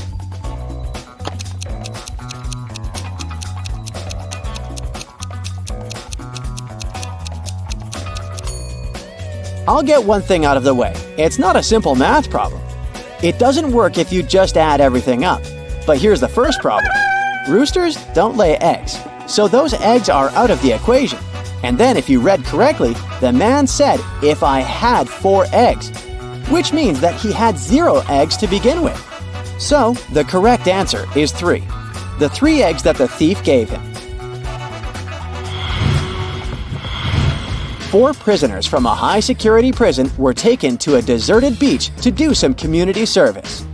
I'll get one thing out of the way. It's not a simple math problem. It doesn't work if you just add everything up. But here's the first problem. Roosters don't lay eggs, so those eggs are out of the equation. And then if you read correctly, the man said, if I had 4 eggs, which means that he had 0 eggs to begin with. So the correct answer is 3. The 3 eggs that the thief gave him. 4 prisoners from a high-security prison were taken to a deserted beach to do some community service.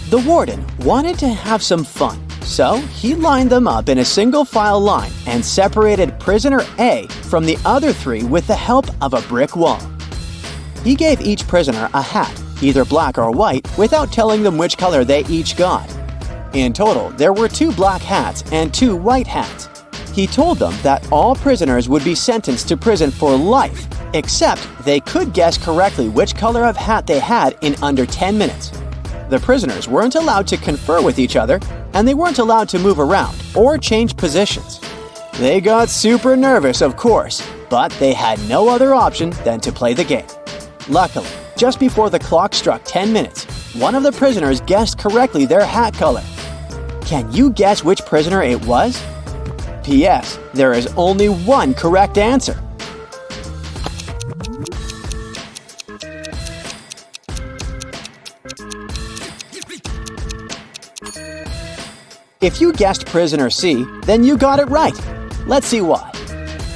The warden wanted to have some fun, so he lined them up in a single-file line and separated prisoner A from the other 3 with the help of a brick wall. He gave each prisoner a hat, either black or white, without telling them which color they each got. In total, there were 2 black hats and 2 white hats. He told them that all prisoners would be sentenced to prison for life, except they could guess correctly which color of hat they had in under 10 minutes. The prisoners weren't allowed to confer with each other, and they weren't allowed to move around or change positions. They got super nervous, of course, but they had no other option than to play the game. Luckily, just before the clock struck 10 minutes, one of the prisoners guessed correctly their hat color. Can you guess which prisoner it was? P.S. There is only one correct answer. If you guessed prisoner C, then you got it right. Let's see why.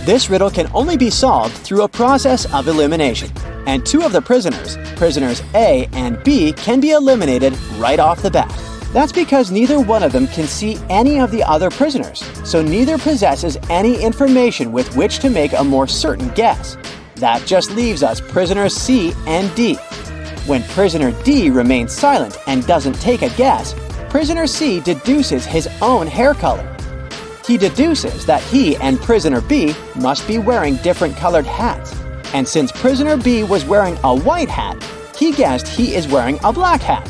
This riddle can only be solved through a process of elimination, and 2 of the prisoners, prisoners A and B, can be eliminated right off the bat. That's because neither one of them can see any of the other prisoners, so neither possesses any information with which to make a more certain guess. That just leaves us prisoners C and D. When prisoner D remains silent and doesn't take a guess, prisoner C deduces his own hair color. He deduces that he and prisoner B must be wearing different colored hats, and since prisoner B was wearing a white hat, he guessed he is wearing a black hat.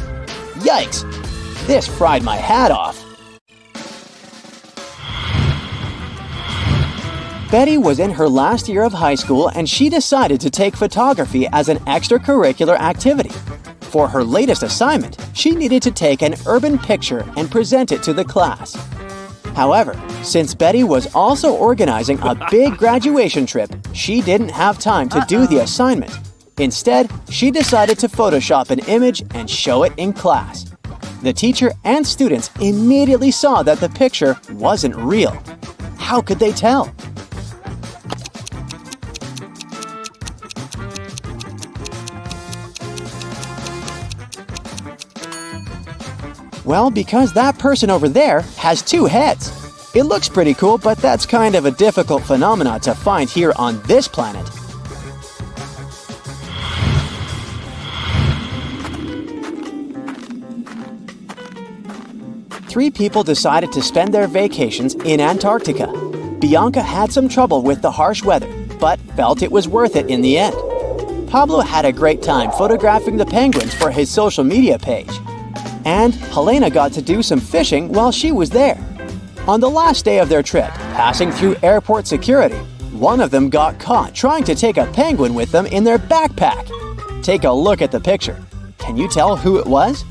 Yikes! This fried my hat off. Betty was in her last year of high school and she decided to take photography as an extracurricular activity. For her latest assignment, she needed to take an urban picture and present it to the class. However, since Betty was also organizing a big graduation trip, she didn't have time to do the assignment. Instead, she decided to Photoshop an image and show it in class. The teacher and students immediately saw that the picture wasn't real. How could they tell? Well, because that person over there has 2 heads. It looks pretty cool, but that's kind of a difficult phenomenon to find here on this planet. Three people decided to spend their vacations in Antarctica. Bianca had some trouble with the harsh weather, but felt it was worth it in the end. Pablo had a great time photographing the penguins for his social media page. And Helena got to do some fishing while she was there. On the last day of their trip, passing through airport security, one of them got caught trying to take a penguin with them in their backpack. Take a look at the picture. Can you tell who it was?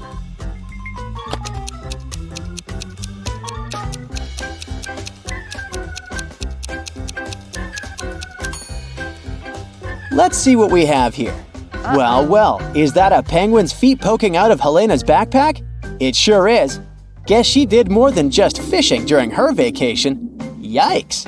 Let's see what we have here. Well, is that a penguin's feet poking out of Helena's backpack? It sure is. Guess she did more than just fishing during her vacation. Yikes!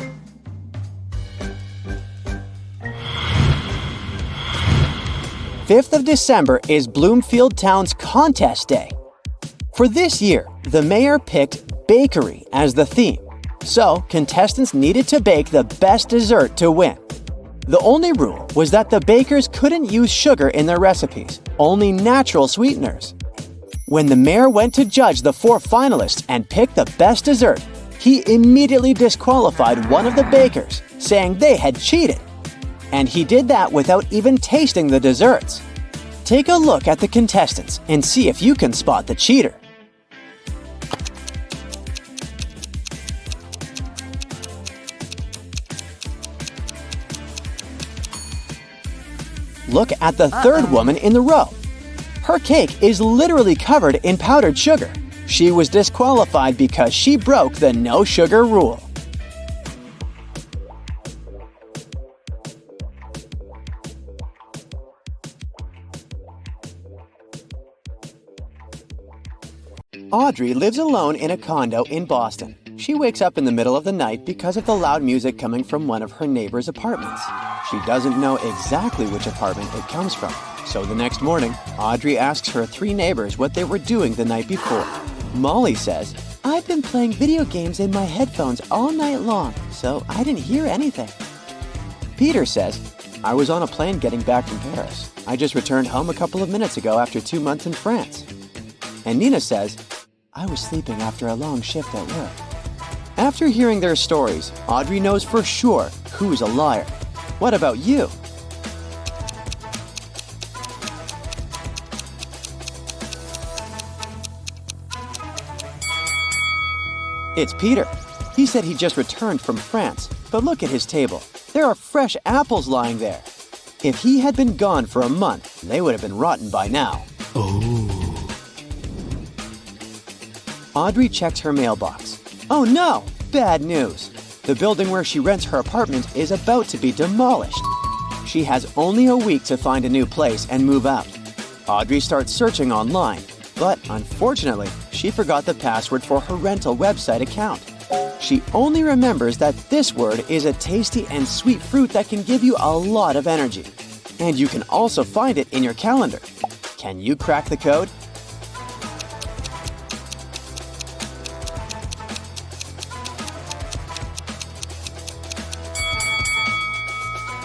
"5th of December is Bloomfield Town's Contest Day. For this year, the mayor picked bakery as the theme, so contestants needed to bake the best dessert to win. The only rule was that the bakers couldn't use sugar in their recipes, only natural sweeteners. When the mayor went to judge the 4 finalists and pick the best dessert, he immediately disqualified one of the bakers, saying they had cheated. And he did that without even tasting the desserts. Take a look at the contestants and see if you can spot the cheater. Look at the third woman in the row. Her cake is literally covered in powdered sugar. She was disqualified because she broke the no sugar rule. Audrey lives alone in a condo in Boston. She wakes up in the middle of the night because of the loud music coming from one of her neighbor's apartments. She doesn't know exactly which apartment it comes from. So the next morning, Audrey asks her 3 neighbors what they were doing the night before. Molly says, "I've been playing video games in my headphones all night long, so I didn't hear anything." Peter says, "I was on a plane getting back from Paris. I just returned home a couple of minutes ago after 2 months in France." And Nina says, "I was sleeping after a long shift at work." After hearing their stories, Audrey knows for sure who's a liar. What about you? It's Peter. He said he just returned from France, but look at his table. There are fresh apples lying there. If he had been gone for a month, they would have been rotten by now. Audrey checks her mailbox. Oh no! Bad news. The building where she rents her apartment is about to be demolished. She has only a week to find a new place and move out. Audrey starts searching online, but unfortunately, she forgot the password for her rental website account. She only remembers that this word is a tasty and sweet fruit that can give you a lot of energy. And you can also find it in your calendar. Can you crack the code?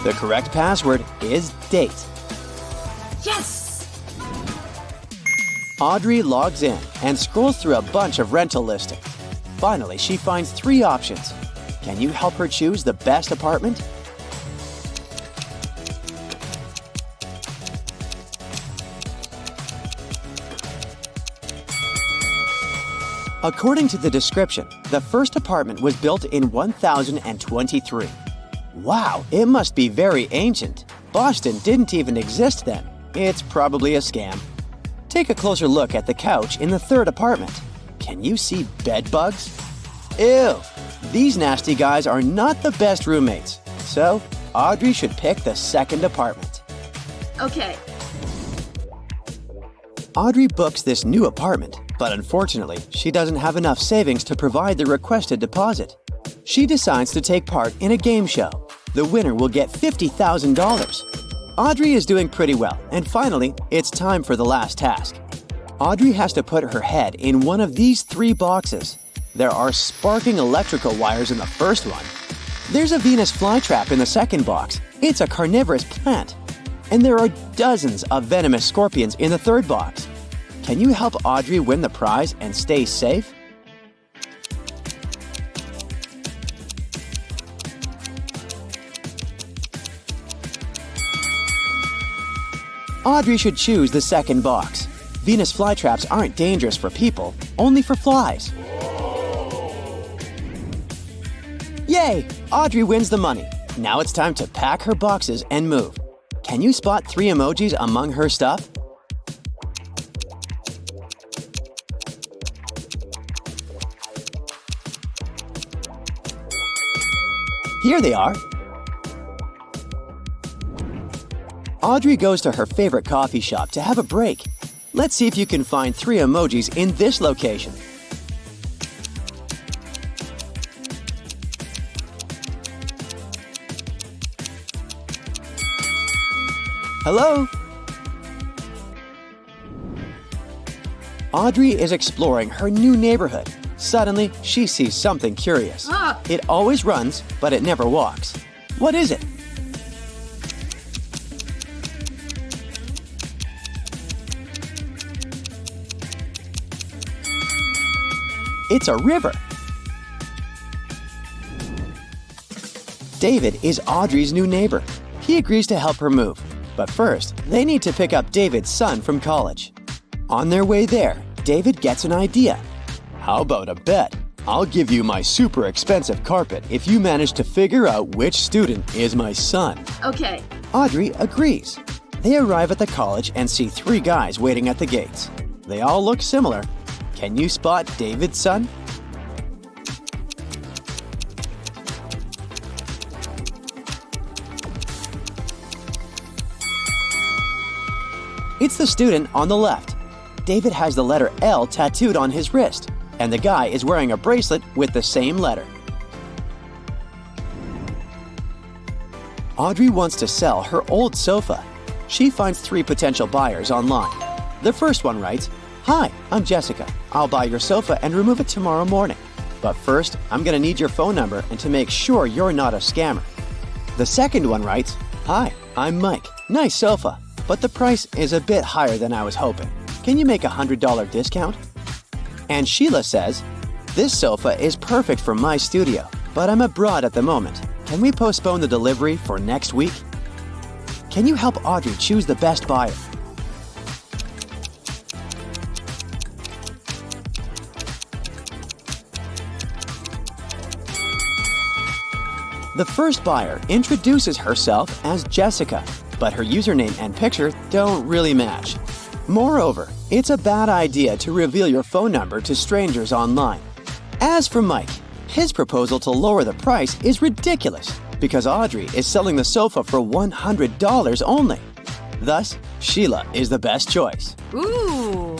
The correct password is date. Yes! Audrey logs in and scrolls through a bunch of rental listings. Finally, she finds 3 options. Can you help her choose the best apartment? According to the description, the first apartment was built in 1023. Wow, it must be very ancient. Boston didn't even exist then. It's probably a scam. Take a closer look at the couch in the third apartment. Can you see bed bugs? Ew! These nasty guys are not the best roommates. So, Audrey should pick the second apartment. Okay. Audrey books this new apartment, but unfortunately, she doesn't have enough savings to provide the requested deposit. She decides to take part in a game show. The winner will get $50,000. Audrey is doing pretty well, and finally, it's time for the last task. Audrey has to put her head in one of these 3 boxes. There are sparking electrical wires in the first one. There's a Venus flytrap in the second box. It's a carnivorous plant. And there are dozens of venomous scorpions in the third box. Can you help Audrey win the prize and stay safe? Audrey should choose the second box. Venus flytraps aren't dangerous for people, only for flies. Yay! Audrey wins the money. Now it's time to pack her boxes and move. Can you spot 3 emojis among her stuff? Here they are. Audrey goes to her favorite coffee shop to have a break. Let's see if you can find 3 emojis in this location. Hello? Audrey is exploring her new neighborhood. Suddenly, she sees something curious. It always runs, but it never walks. What is it? It's a river. David is Audrey's new neighbor. He agrees to help her move. But first, they need to pick up David's son from college. On their way there, David gets an idea. How about a bet? I'll give you my super expensive carpet if you manage to figure out which student is my son. Okay. Audrey agrees. They arrive at the college and see 3 guys waiting at the gates. They all look similar. Can you spot David's son? It's the student on the left. David has the letter L tattooed on his wrist, and the guy is wearing a bracelet with the same letter. Audrey wants to sell her old sofa. She finds 3 potential buyers online. The first one writes, "Hi, I'm Jessica. I'll buy your sofa and remove it tomorrow morning. But first, I'm going to need your phone number and to make sure you're not a scammer." The second one writes, "Hi, I'm Mike. Nice sofa, but the price is a bit higher than I was hoping. Can you make a $100 discount?" And Sheila says, "This sofa is perfect for my studio, but I'm abroad at the moment. Can we postpone the delivery for next week?" Can you help Audrey choose the best buyer? The first buyer introduces herself as Jessica, but her username and picture don't really match. Moreover, it's a bad idea to reveal your phone number to strangers online. As for Mike, his proposal to lower the price is ridiculous because Audrey is selling the sofa for $100 only. Thus, Sheila is the best choice. Ooh.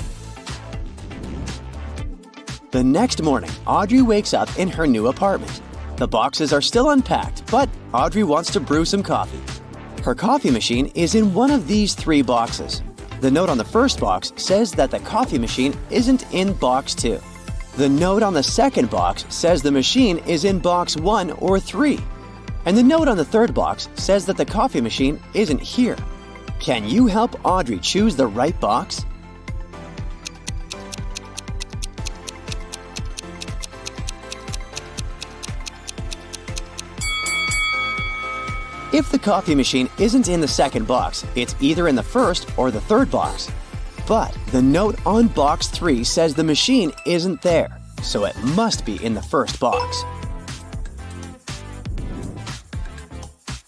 The next morning, Audrey wakes up in her new apartment. The boxes are still unpacked, but Audrey wants to brew some coffee. Her coffee machine is in one of these 3 boxes. The note on the first box says that the coffee machine isn't in box 2. The note on the second box says the machine is in box 1 or 3. And the note on the third box says that the coffee machine isn't here. Can you help Audrey choose the right box? If the coffee machine isn't in the second box, it's either in the first or the third box. But the note on box 3 says the machine isn't there, so it must be in the first box.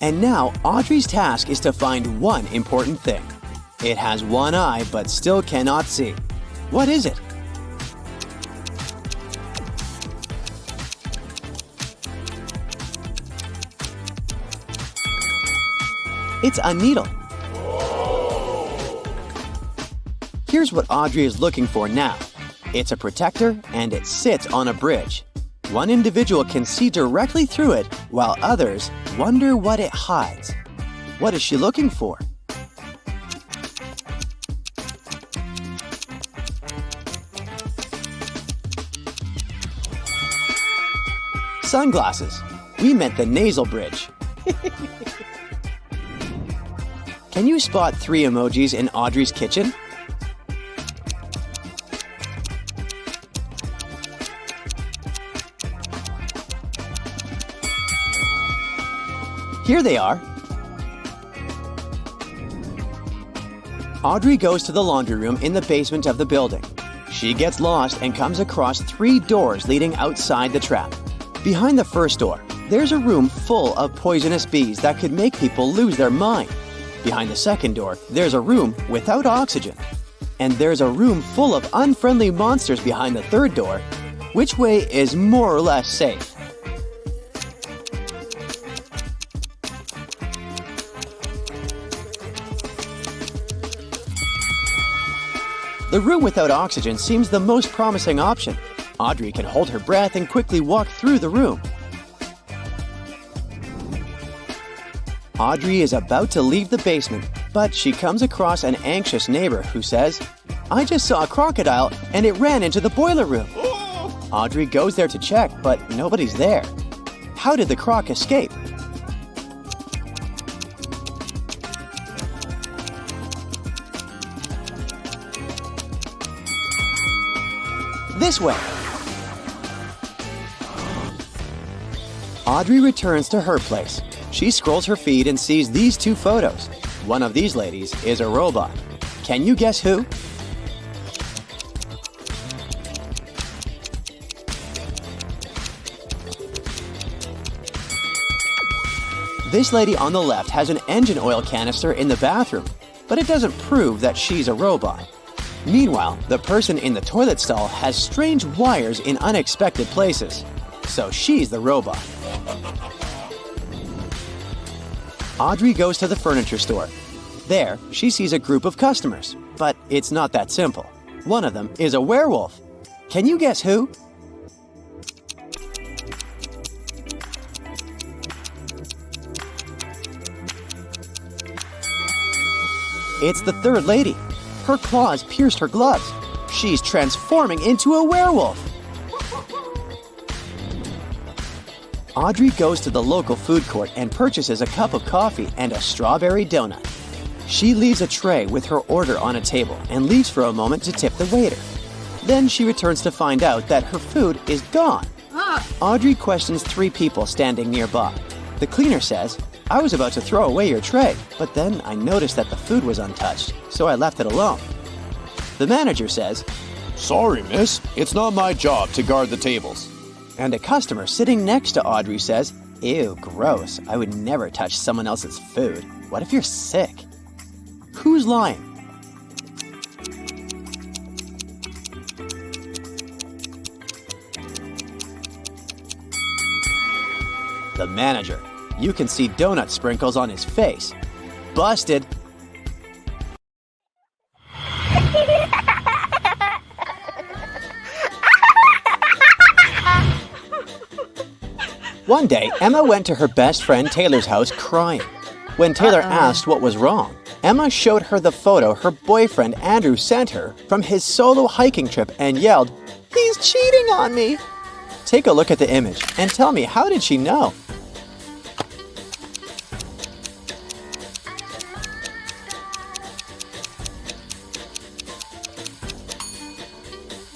And now Audrey's task is to find one important thing. It has one eye but still cannot see. What is it? It's a needle. Here's what Audrey is looking for now. It's a protector and it sits on a bridge. One individual can see directly through it while others wonder what it hides. What is she looking for? Sunglasses. We meant the nasal bridge. Can you spot 3 emojis in Audrey's kitchen? Here they are. Audrey goes to the laundry room in the basement of the building. She gets lost and comes across 3 doors leading outside the trap. Behind the first door, there's a room full of poisonous bees that could make people lose their mind. Behind the second door, there's a room without oxygen. And there's a room full of unfriendly monsters behind the third door. Which way is more or less safe? The room without oxygen seems the most promising option. Audrey can hold her breath and quickly walk through the room. Audrey is about to leave the basement, but she comes across an anxious neighbor who says, "I just saw a crocodile and it ran into the boiler room." Audrey goes there to check, but nobody's there. How did the croc escape? This way. Audrey returns to her place. She scrolls her feed and sees these 2 photos. One of these ladies is a robot. Can you guess who? This lady on the left has an engine oil canister in the bathroom, but it doesn't prove that she's a robot. Meanwhile, the person in the toilet stall has strange wires in unexpected places, so she's the robot. Audrey goes to the furniture store. There, she sees a group of customers, but it's not that simple. One of them is a werewolf. Can you guess who? It's the third lady. Her claws pierced her gloves. She's transforming into a werewolf. Audrey goes to the local food court and purchases a cup of coffee and a strawberry donut. She leaves a tray with her order on a table and leaves for a moment to tip the waiter. Then she returns to find out that her food is gone. Audrey questions 3 people standing nearby. The cleaner says, "I was about to throw away your tray, but then I noticed that the food was untouched, so I left it alone." The manager says, Sorry, miss. It's not my job to guard the tables. and a customer sitting next to Audrey says, "Ew, gross. I would never touch someone else's food. What if you're sick?" Who's lying? The manager. You can see donut sprinkles on his face. Busted. One day, Emma went to her best friend Taylor's house crying. When Taylor asked what was wrong, Emma showed her the photo her boyfriend Andrew sent her from his solo hiking trip and yelled, "He's cheating on me!" Take a look at the image and tell me, how did she know?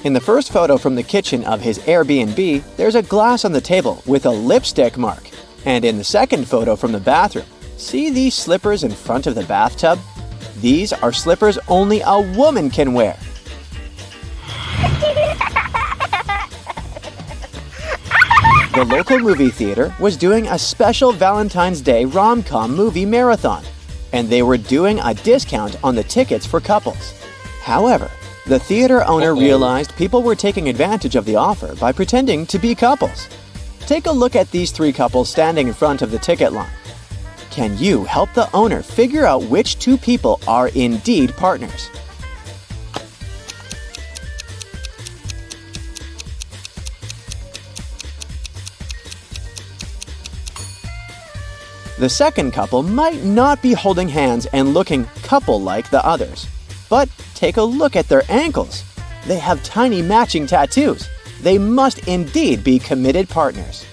In the first photo from the kitchen of his Airbnb, there's a glass on the table with a lipstick mark. And in the second photo from the bathroom, see these slippers in front of the bathtub? These are slippers only a woman can wear. The local movie theater was doing a special Valentine's Day rom-com movie marathon, and they were doing a discount on the tickets for couples. However, the theater owner realized people were taking advantage of the offer by pretending to be couples. Take a look at these 3 couples standing in front of the ticket line. Can you help the owner figure out which 2 people are indeed partners? The second couple might not be holding hands and looking couple-like the others. But take a look at their ankles. They have tiny matching tattoos. They must indeed be committed partners.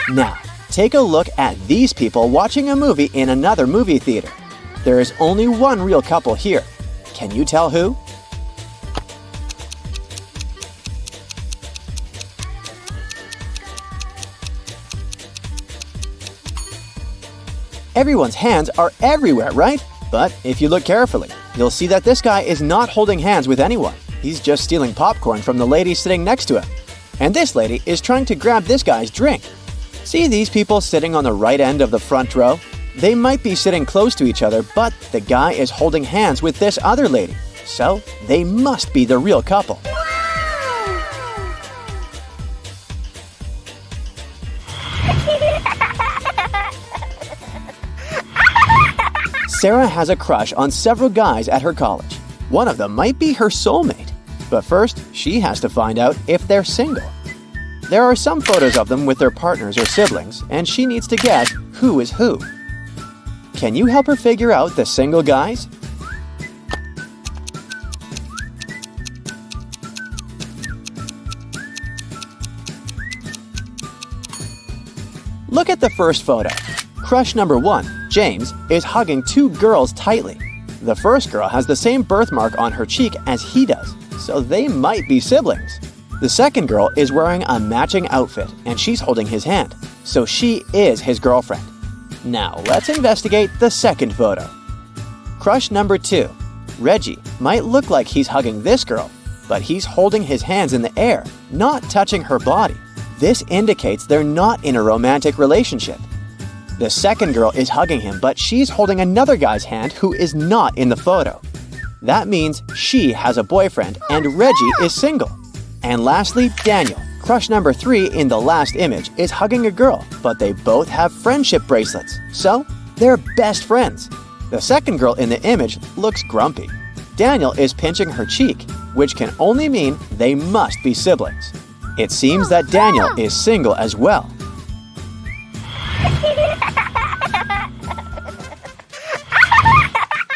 Now, take a look at these people watching a movie in another movie theater. There is only one real couple here. Can you tell who? Everyone's hands are everywhere, right? But if you look carefully, you'll see that this guy is not holding hands with anyone. He's just stealing popcorn from the lady sitting next to him. And this lady is trying to grab this guy's drink. See these people sitting on the right end of the front row? They might be sitting close to each other, but the guy is holding hands with this other lady. So they must be the real couple. Sarah has a crush on several guys at her college. One of them might be her soulmate. But first, she has to find out if they're single. There are some photos of them with their partners or siblings, and she needs to guess who is who. Can you help her figure out the single guys? Look at the first photo. Crush number 1, James, is hugging 2 girls tightly. The first girl has the same birthmark on her cheek as he does, so they might be siblings. The second girl is wearing a matching outfit, and she's holding his hand, so she is his girlfriend. Now let's investigate the second photo. Crush number 2, Reggie, might look like he's hugging this girl, but he's holding his hands in the air, not touching her body. This indicates they're not in a romantic relationship. The second girl is hugging him, but she's holding another guy's hand who is not in the photo. That means she has a boyfriend and Reggie is single. And lastly, Daniel, crush number 3 in the last image, is hugging a girl, but they both have friendship bracelets, so they're best friends. The second girl in the image looks grumpy. Daniel is pinching her cheek, which can only mean they must be siblings. It seems that Daniel is single as well.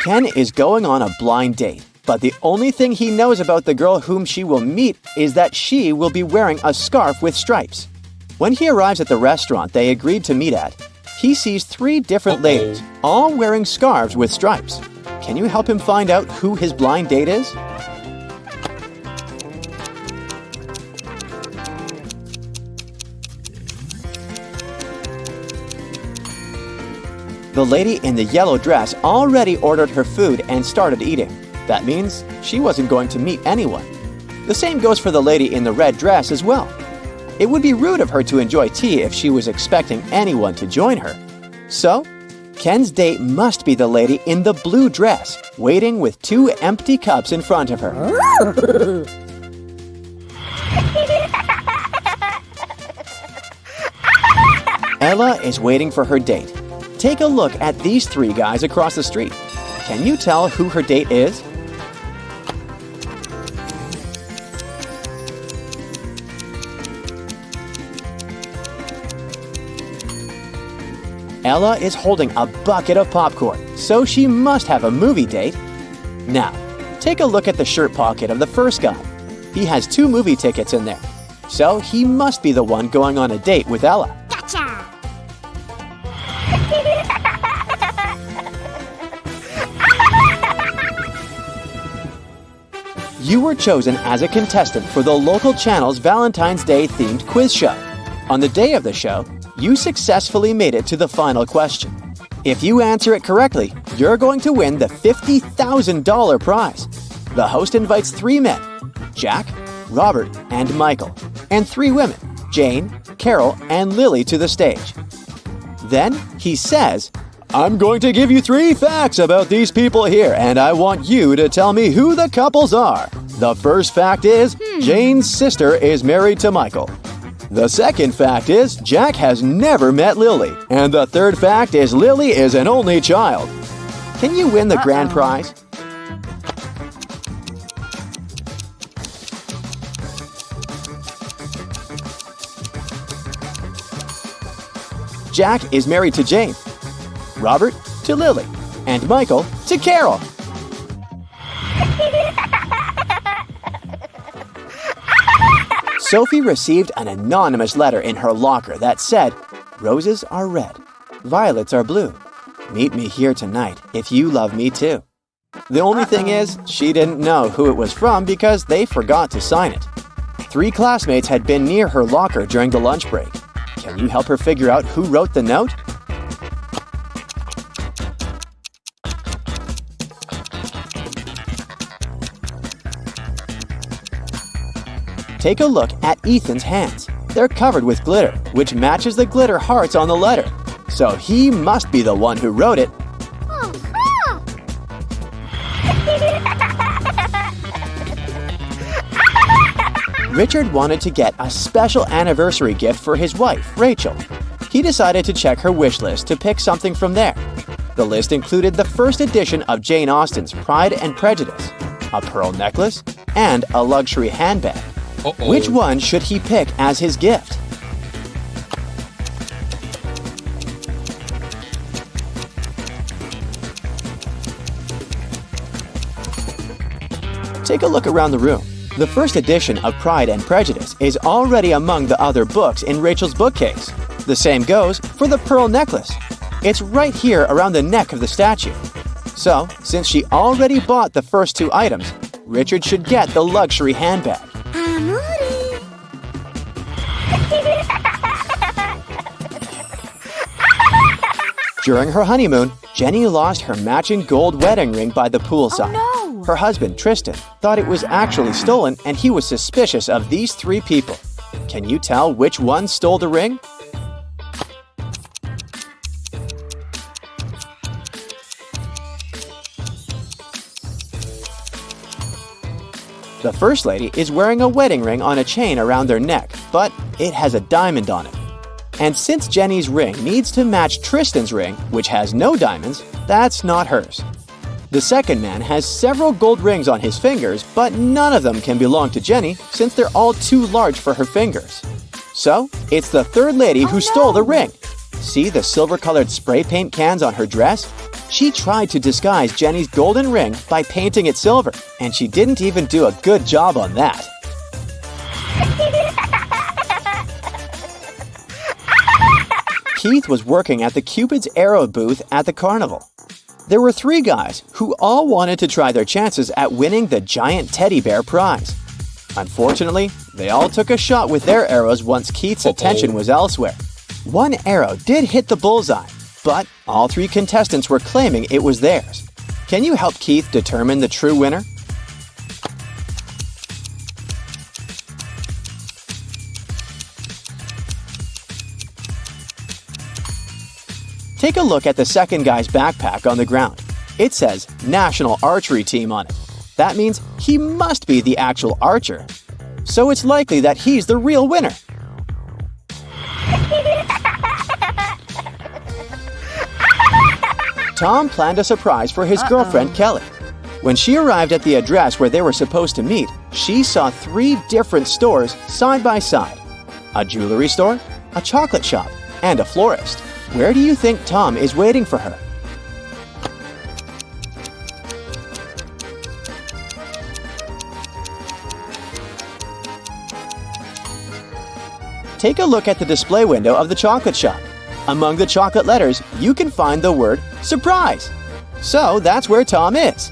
Ken is going on a blind date, but the only thing he knows about the girl whom she will meet is that she will be wearing a scarf with stripes. When he arrives at the restaurant they agreed to meet at, he sees 3 different ladies, all wearing scarves with stripes. Can you help him find out who his blind date is? The lady in the yellow dress already ordered her food and started eating. That means she wasn't going to meet anyone. The same goes for the lady in the red dress as well. It would be rude of her to enjoy tea if she was expecting anyone to join her. So, Ken's date must be the lady in the blue dress, waiting with 2 empty cups in front of her. Ella is waiting for her date. Take a look at these 3 guys across the street. Can you tell who her date is? Ella is holding a bucket of popcorn, so she must have a movie date. Now, take a look at the shirt pocket of the first guy. He has 2 movie tickets in there, so he must be the one going on a date with Ella. Gotcha! You were chosen as a contestant for the local channel's Valentine's Day themed quiz show. On the day of the show, you successfully made it to the final question. If you answer it correctly, you're going to win the $50,000 prize. The host invites 3 men, Jack, Robert, and Michael, and 3 women, Jane, Carol, and Lily, to the stage. Then he says, "I'm going to give you 3 facts about these people here, and I want you to tell me who the couples are. The first fact is, Jane's sister is married to Michael. The second fact is, Jack has never met Lily. And the third fact is, Lily is an only child." Can you win the grand prize? Jack is married to Jane, Robert to Lily, and Michael to Carol. Sophie received an anonymous letter in her locker that said, "Roses are red, violets are blue. Meet me here tonight if you love me too." The only thing is, she didn't know who it was from because they forgot to sign it. 3 classmates had been near her locker during the lunch break. Can you help her figure out who wrote the note? Take a look at Ethan's hands. They're covered with glitter, which matches the glitter hearts on the letter. So he must be the one who wrote it. Richard wanted to get a special anniversary gift for his wife, Rachel. He decided to check her wish list to pick something from there. The list included the first edition of Jane Austen's Pride and Prejudice, a pearl necklace, and a luxury handbag. Which one should he pick as his gift? Take a look around the room. The first edition of Pride and Prejudice is already among the other books in Rachel's bookcase. The same goes for the pearl necklace. It's right here around the neck of the statue. So, since she already bought the first two items, Richard should get the luxury handbag. During her honeymoon, Jenny lost her matching gold wedding ring by the poolside. Oh, no. Her husband, Tristan, thought it was actually stolen and he was suspicious of these three people. Can you tell which one stole the ring? The first lady is wearing a wedding ring on a chain around their neck, but it has a diamond on it. And since Jenny's ring needs to match Tristan's ring, which has no diamonds, that's not hers. The second man has several gold rings on his fingers, but none of them can belong to Jenny since they're all too large for her fingers. So, it's the third lady who stole the ring. See the silver-colored spray paint cans on her dress? She tried to disguise Jenny's golden ring by painting it silver, and she didn't even do a good job on that. Keith was working at the Cupid's Arrow booth at the carnival. There were three guys who all wanted to try their chances at winning the giant teddy bear prize. Unfortunately, they all took a shot with their arrows once Keith's attention was elsewhere. One arrow did hit the bullseye, but all three contestants were claiming it was theirs. Can you help Keith determine the true winner? Take a look at the second guy's backpack on the ground. It says National Archery Team on it. That means he must be the actual archer. So it's likely that he's the real winner. Tom planned a surprise for his girlfriend, Kelly. When she arrived at the address where they were supposed to meet, she saw three different stores side by side. A jewelry store, a chocolate shop, and a florist. Where do you think Tom is waiting for her? Take a look at the display window of the chocolate shop. Among the chocolate letters, you can find the word surprise. So that's where Tom is.